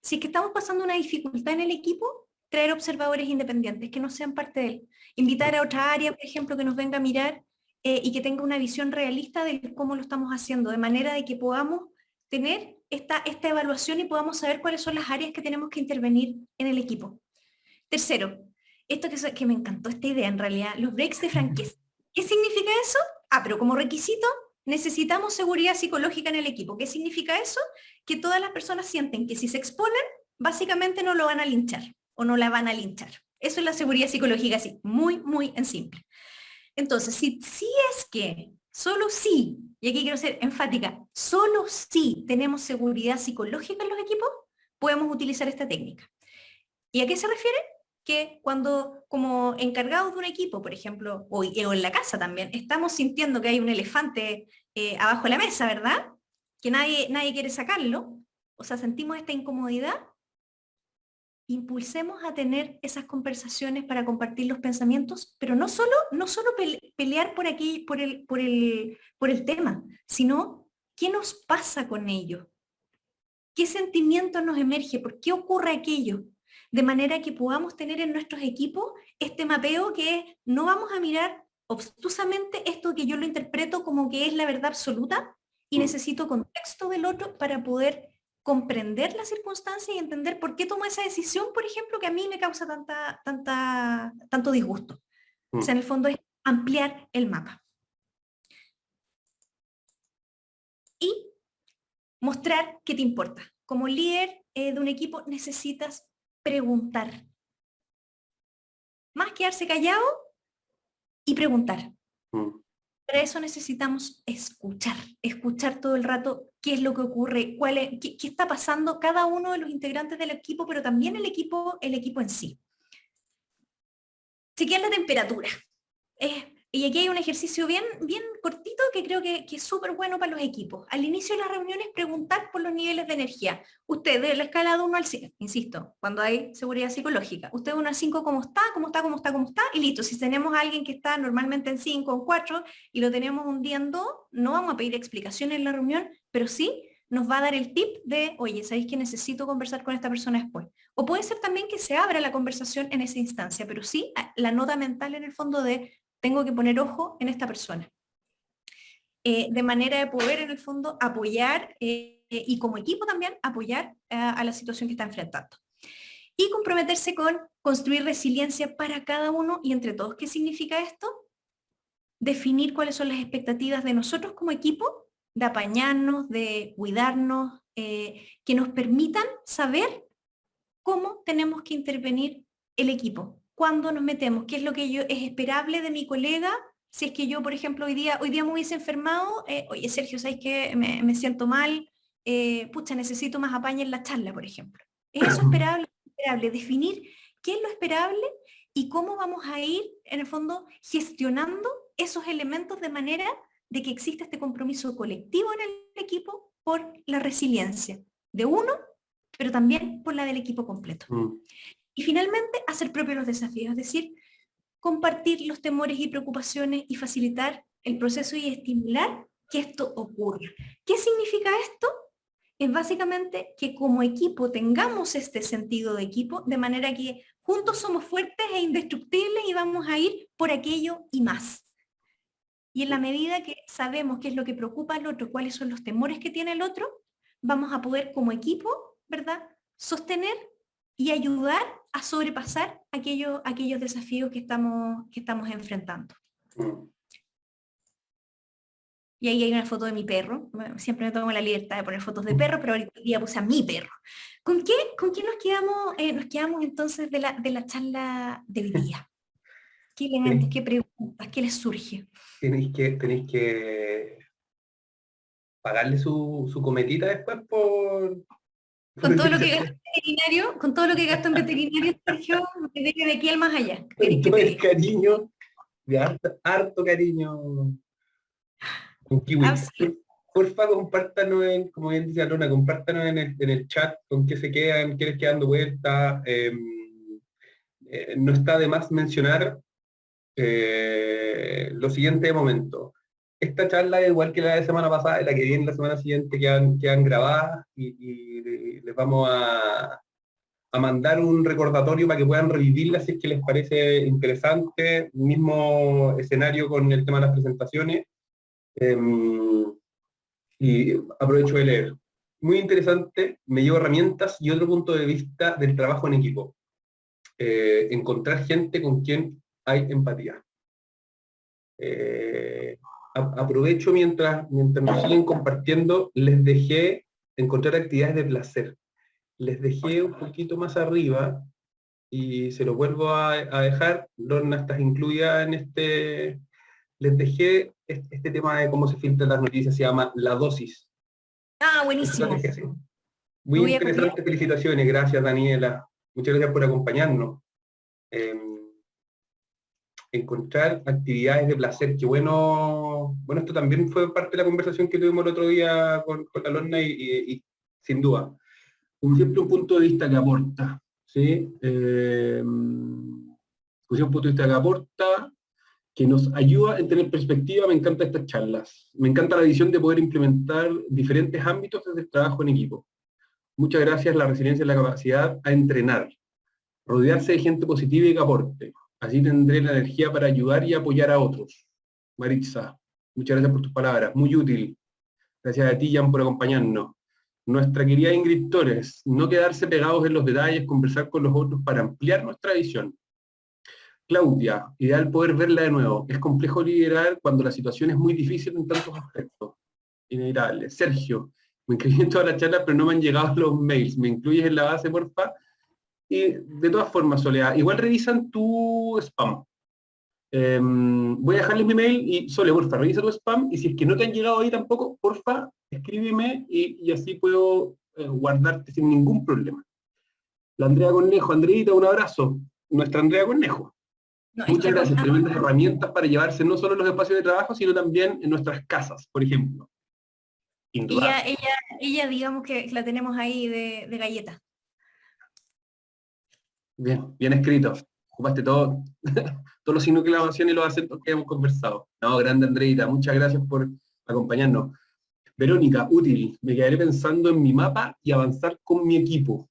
Si es que estamos pasando una dificultad en el equipo, traer observadores independientes que no sean parte de él. Invitar a otra área, por ejemplo, que nos venga a mirar y que tenga una visión realista de cómo lo estamos haciendo, de manera de que podamos tener esta evaluación y podamos saber cuáles son las áreas que tenemos que intervenir en el equipo. Tercero, esto que me encantó esta idea en realidad, los breaks de franqueza. ¿Qué significa eso? Pero como requisito necesitamos seguridad psicológica en el equipo. ¿Qué significa eso? Que todas las personas sienten que si se exponen, básicamente no lo van a linchar o no la van a linchar. Eso es la seguridad psicológica, así, muy, muy en simple. Entonces, si es que, solo si, y aquí quiero ser enfática, solo si tenemos seguridad psicológica en los equipos, podemos utilizar esta técnica. ¿Y a qué se refiere? Que cuando, como encargados de un equipo, por ejemplo, o en la casa también, estamos sintiendo que hay un elefante abajo de la mesa, ¿verdad? Que nadie quiere sacarlo, o sea, sentimos esta incomodidad, impulsemos a tener esas conversaciones para compartir los pensamientos, pero no solo pelear por el tema, sino qué nos pasa con ello, qué sentimiento nos emerge, por qué ocurre aquello, de manera que podamos tener en nuestros equipos este mapeo que no vamos a mirar obtusamente esto que yo lo interpreto como que es la verdad absoluta y necesito contexto del otro para poder comprender la circunstancia y entender por qué tomó esa decisión, por ejemplo, que a mí me causa tanto disgusto. O sea, en el fondo es ampliar el mapa. Y mostrar qué te importa. Como líder de un equipo necesitas preguntar. Más quedarse callado y preguntar. Para eso necesitamos escuchar todo el rato qué es lo que ocurre, qué está pasando cada uno de los integrantes del equipo, pero también el equipo en sí. chequear la temperatura. Y aquí hay un ejercicio bien cortito que creo que es súper bueno para los equipos. Al inicio de las reuniones, preguntar por los niveles de energía. Usted, de la escala de 1 al 5, insisto, cuando hay seguridad psicológica. Usted de 1 al 5, ¿cómo está? ¿Cómo está? ¿Cómo está? ¿Cómo está? Y listo. Si tenemos a alguien que está normalmente en 5, en 4, y lo tenemos un día en 2, no vamos a pedir explicaciones en la reunión, pero sí nos va a dar el tip de, oye, ¿sabéis que necesito conversar con esta persona después? O puede ser también que se abra la conversación en esa instancia, pero sí la nota mental en el fondo de tengo que poner ojo en esta persona. De manera de poder, en el fondo, apoyar y como equipo también apoyar a la situación que está enfrentando. Y comprometerse con construir resiliencia para cada uno y entre todos. ¿Qué significa esto? Definir cuáles son las expectativas de nosotros como equipo, de apañarnos, de cuidarnos, que nos permitan saber cómo tenemos que intervenir el equipo. ¿Cuándo nos metemos? ¿Qué es lo que es esperable de mi colega? Si es que yo, por ejemplo, hoy día me hubiese enfermado, oye, Sergio, ¿sabes qué? Me siento mal, pucha, necesito más apañe en la charla, por ejemplo. ¿Es eso esperable? Definir qué es lo esperable y cómo vamos a ir, en el fondo, gestionando esos elementos de manera de que exista este compromiso colectivo en el equipo por la resiliencia de uno, pero también por la del equipo completo. Y finalmente, hacer propios los desafíos, es decir, compartir los temores y preocupaciones y facilitar el proceso y estimular que esto ocurra. ¿Qué significa esto? Es básicamente que como equipo tengamos este sentido de equipo, de manera que juntos somos fuertes e indestructibles y vamos a ir por aquello y más. Y en la medida que sabemos qué es lo que preocupa al otro, cuáles son los temores que tiene el otro, vamos a poder como equipo, ¿verdad?, sostener y ayudar a sobrepasar aquellos desafíos que estamos enfrentando. Y ahí hay una foto de mi perro. Bueno, siempre me tomo la libertad de poner fotos de perro, pero ahorita día puse a mi perro. ¿Con qué nos quedamos? Nos quedamos entonces de la charla de hoy día. ¿Qué elementos, qué preguntas, qué les surge? Tenéis que pagarle su cometita después por... Con todo lo que gasto en veterinario, Sergio, de aquí al más allá. Con todo el cariño, de harto cariño. Un kiwi. Porfa, compártanos, como bien dice Alona, compártanos en el chat con qué se quedan, qué les quedan dando vuelta. No está de más mencionar lo siguiente de momento. Esta charla, igual que la de semana pasada, y la que viene la semana siguiente, quedan grabadas y les vamos a mandar un recordatorio para que puedan revivirla si es que les parece interesante. Mismo escenario con el tema de las presentaciones. Y aprovecho de leer. Muy interesante, me llevo herramientas y otro punto de vista del trabajo en equipo. Encontrar gente con quien hay empatía. Aprovecho mientras nos siguen compartiendo, les dejé encontrar actividades de placer. Les dejé un poquito más arriba y se lo vuelvo a dejar. Lorna, estás incluida en este... Les dejé este tema de cómo se filtran las noticias, se llama La Dosis. Ah, buenísimo. Muy interesante, felicitaciones, gracias Daniela. Muchas gracias por acompañarnos. Encontrar actividades de placer, qué bueno. Bueno, esto también fue parte de la conversación que tuvimos el otro día con la Lorna y sin duda, como siempre un punto de vista que aporta, ¿sí? Un punto de vista que aporta, que nos ayuda a tener perspectiva. Me encantan estas charlas. Me encanta la visión de poder implementar diferentes ámbitos desde el trabajo en equipo. Muchas gracias, la resiliencia y la capacidad a entrenar. Rodearse de gente positiva y que aporte. Así tendré la energía para ayudar y apoyar a otros. Maritza, muchas gracias por tus palabras. Muy útil. Gracias a ti, Jan, por acompañarnos. Nuestra querida Ingrid Torres, no quedarse pegados en los detalles, conversar con los otros para ampliar nuestra visión. Claudia, ideal poder verla de nuevo. Es complejo liderar cuando la situación es muy difícil en tantos aspectos. Inevitable. Sergio, me inscribí en toda la charla, pero no me han llegado los mails. ¿Me incluyes en la base, porfa? Y de todas formas, Soledad, igual revisan tu spam. Voy a dejarles mi mail y Sole, porfa, revisa tu spam y si es que no te han llegado ahí tampoco, porfa, escríbeme y así puedo guardarte sin ningún problema. La Andrea Cornejo, Andreita, un abrazo. Nuestra Andrea Cornejo. No, es que Muchas gracias, tremendas herramientas para llevarse no solo en los espacios de trabajo, sino también en nuestras casas, por ejemplo. ella, Indudable. ella, ella digamos que la tenemos ahí de galleta. Bien, bien escrito. Ocupaste todo, todos los signos de clavación y los acentos que hemos conversado. No, grande Andreita, muchas gracias por acompañarnos. Verónica, útil. Me quedaré pensando en mi mapa y avanzar con mi equipo.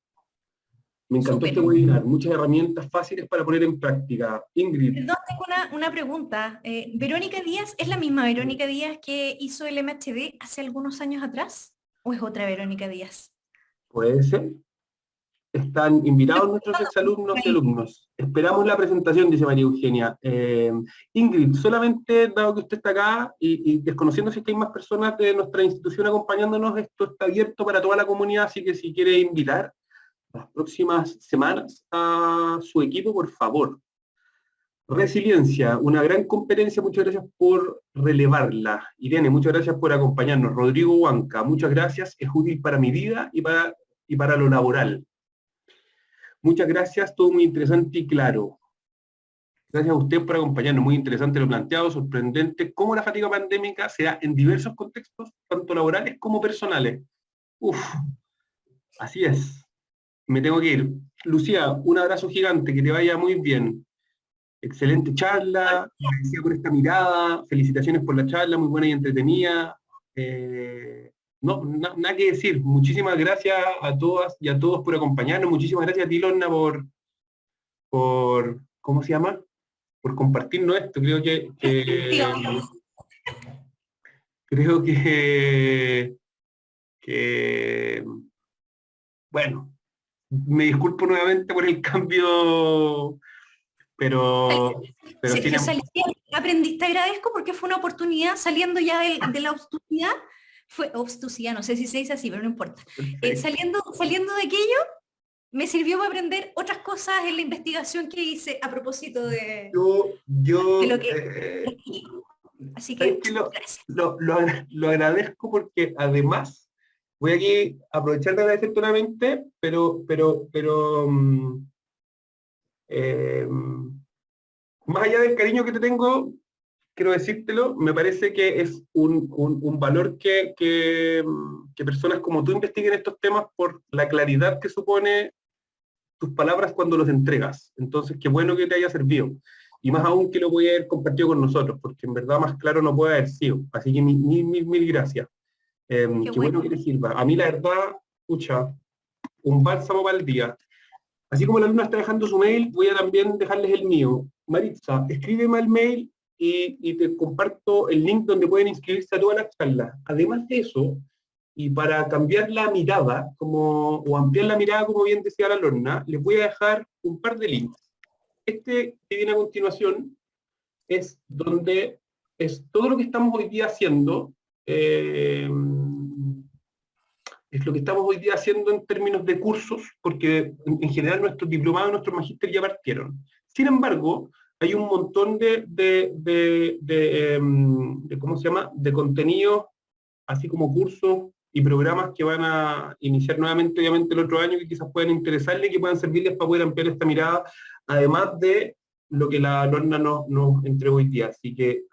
Me encantó Súper. este webinar. Muchas herramientas fáciles para poner en práctica. Ingrid, Perdón, tengo una pregunta. ¿Verónica Díaz es la misma Verónica Díaz que hizo el MHD hace algunos años atrás? ¿O es otra Verónica Díaz? ¿puede ser? Están invitados nuestros exalumnos y alumnos. Esperamos la presentación, dice María Eugenia. Ingrid, solamente dado que usted está acá y desconociendo si es que hay más personas de nuestra institución acompañándonos, esto está abierto para toda la comunidad, así que si quiere invitar las próximas semanas a su equipo, por favor. Resiliencia, una gran competencia, muchas gracias por relevarla. Irene, muchas gracias por acompañarnos. Rodrigo Huanca, muchas gracias, es útil para mi vida y para lo laboral. Muchas gracias, todo muy interesante y claro. Gracias a usted por acompañarnos, muy interesante lo planteado, sorprendente cómo la fatiga pandémica se da en diversos contextos, tanto laborales como personales. Uf, así es. Me tengo que ir. Lucía, un abrazo gigante, que te vaya muy bien. Excelente charla, agradecida por esta mirada, felicitaciones por la charla, muy buena y entretenida. Nada que decir, muchísimas gracias a todas y a todos por acompañarnos, muchísimas gracias a ti, Lorna, ¿cómo se llama? Por compartirnos esto, creo que, bueno, me disculpo nuevamente por el cambio, pero sí, Sergio, aprendí, te agradezco porque fue una oportunidad saliendo ya de la obstusidad, fue obstusidad, no sé si se dice así, pero no importa. Saliendo de aquello, me sirvió para aprender otras cosas en la investigación que hice a propósito de lo que... Así que, gracias. Lo agradezco porque además voy aquí a aprovechar de agradecer nuevamente, eh, más allá del cariño que te tengo, quiero decírtelo, me parece que es un valor que personas como tú investiguen estos temas por la claridad que supone tus palabras cuando los entregas. Entonces, qué bueno que te haya servido. Y más aún que lo voy a haber compartido con nosotros, porque en verdad más claro no puede haber sido. Así que mil gracias. Qué bueno que te sirva. A mí la verdad, escucha, un bálsamo para el día. Así como la alumna está dejando su mail, voy a también dejarles el mío. Maritza, escríbeme al mail y te comparto el link donde pueden inscribirse a todas las charlas. Además de eso, y para cambiar la mirada, o ampliar la mirada, como bien decía la Lorna, les voy a dejar un par de links. Este que viene a continuación es donde es todo lo que estamos hoy día haciendo, es lo que estamos hoy día haciendo en términos de cursos, porque en general nuestros diplomados, nuestros magísteres ya partieron. Sin embargo, hay un montón ¿cómo se llama?, de contenidos, así como cursos y programas que van a iniciar nuevamente, obviamente, el otro año, que quizás puedan interesarles y que puedan servirles para poder ampliar esta mirada, además de lo que la Lorna nos entregó hoy día. Así que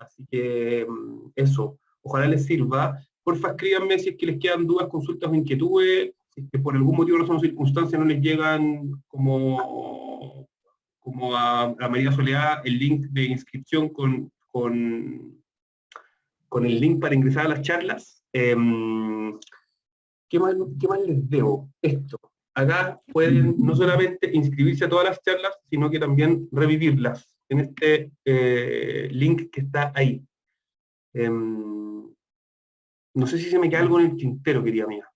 eso, ojalá les sirva. Porfa, escríbanme si es que les quedan dudas, consultas o inquietudes, si es que por algún motivo, razón o circunstancia no les llegan como a María Soledad el link de inscripción con el link para ingresar a las charlas. ¿Qué más les debo? Esto. Acá pueden no solamente inscribirse a todas las charlas, sino que también revivirlas en este link que está ahí. No sé si se me queda algo en el tintero, querida mía.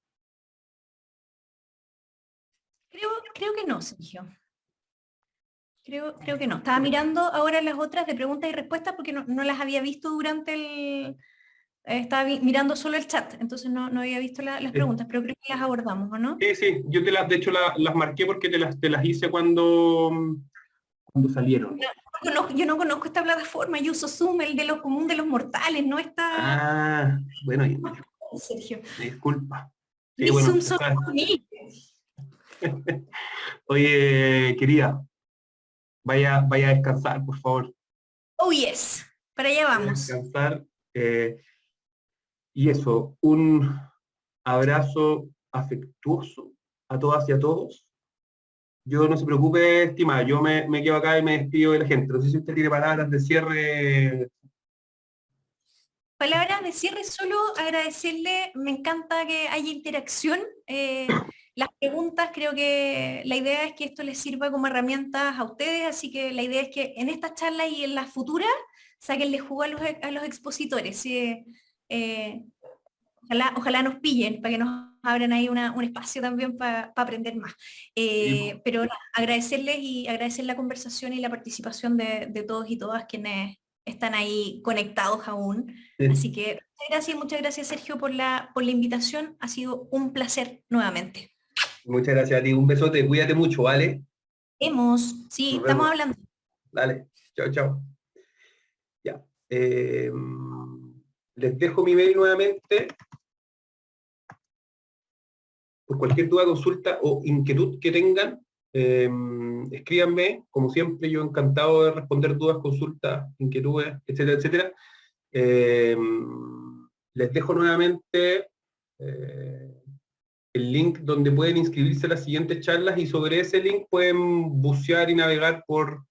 Creo que no, Sergio. Creo que no. Estaba mirando ahora las otras de preguntas y respuestas porque no las había visto durante el... estaba mirando solo el chat, entonces no había visto las preguntas, pero creo que las abordamos, ¿o no? Sí, yo de hecho las marqué porque te las hice cuando salieron. Yo no conozco esta plataforma, yo uso Zoom, el de lo común de los mortales, no está... Bueno, Sergio. Disculpa. Sí, Y bueno, Zoom solo conmigo. Oye, querida, vaya a descansar, por favor. Oh, yes. Para allá Vaya a vamos. descansar. Y eso, un abrazo afectuoso a todas y a todos. Yo no se preocupe, estimada, yo me quedo acá y me despido de la gente. No sé si usted tiene palabras de cierre. Palabras de cierre, solo agradecerle, me encanta que haya interacción. Las preguntas, creo que la idea es que esto les sirva como herramientas a ustedes, así que la idea es que en estas charlas y en las futuras, sáquenle jugo a los expositores. ¿Sí? Ojalá nos pillen para que nos abran ahí un espacio también para aprender más. Pero nada, agradecerles y agradecer la conversación y la participación de todos y todas quienes están ahí conectados aún. Así que muchas gracias Sergio por la invitación. Ha sido un placer nuevamente. Muchas gracias a ti, un besote, cuídate mucho, ¿vale? Sí, Nos estamos vemos. hablando. Dale, chao, chao. Ya. Les dejo mi mail nuevamente. Por cualquier duda, consulta o inquietud que tengan, escríbanme. Como siempre, yo encantado de responder dudas, consultas, inquietudes, etcétera, etcétera. Les dejo nuevamente el link donde pueden inscribirse a las siguientes charlas y sobre ese link pueden bucear y navegar por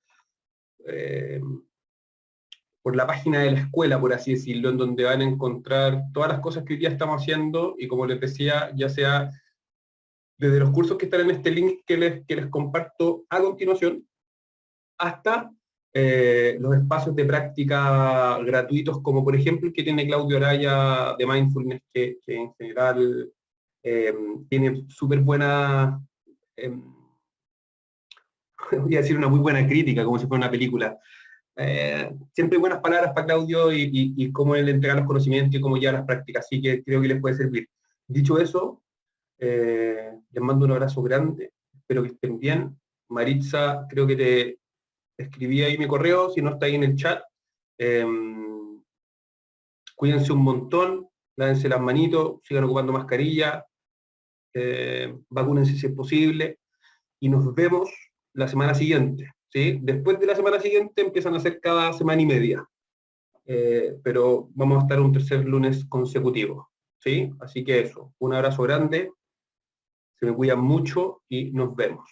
la página de la escuela, por así decirlo, en donde van a encontrar todas las cosas que hoy día estamos haciendo y como les decía, ya sea desde los cursos que están en este link que les comparto a continuación, hasta los espacios de práctica gratuitos, como por ejemplo el que tiene Claudio Araya de Mindfulness, que en general tiene súper buena, voy a decir una muy buena crítica, como si fuera una película. Siempre hay buenas palabras para Claudio y cómo él entrega los conocimientos y cómo lleva las prácticas, así que creo que les puede servir. Dicho eso, les mando un abrazo grande, espero que estén bien. Maritza, creo que te escribí ahí mi correo, si no está ahí en el chat. Cuídense un montón, lávense las manitos, sigan ocupando mascarilla, vacúnense si es posible, y nos vemos la semana siguiente. ¿Sí? Después de la semana siguiente empiezan a ser cada semana y media, pero vamos a estar un tercer lunes consecutivo. ¿Sí? Así que eso, un abrazo grande, se me cuidan mucho y nos vemos.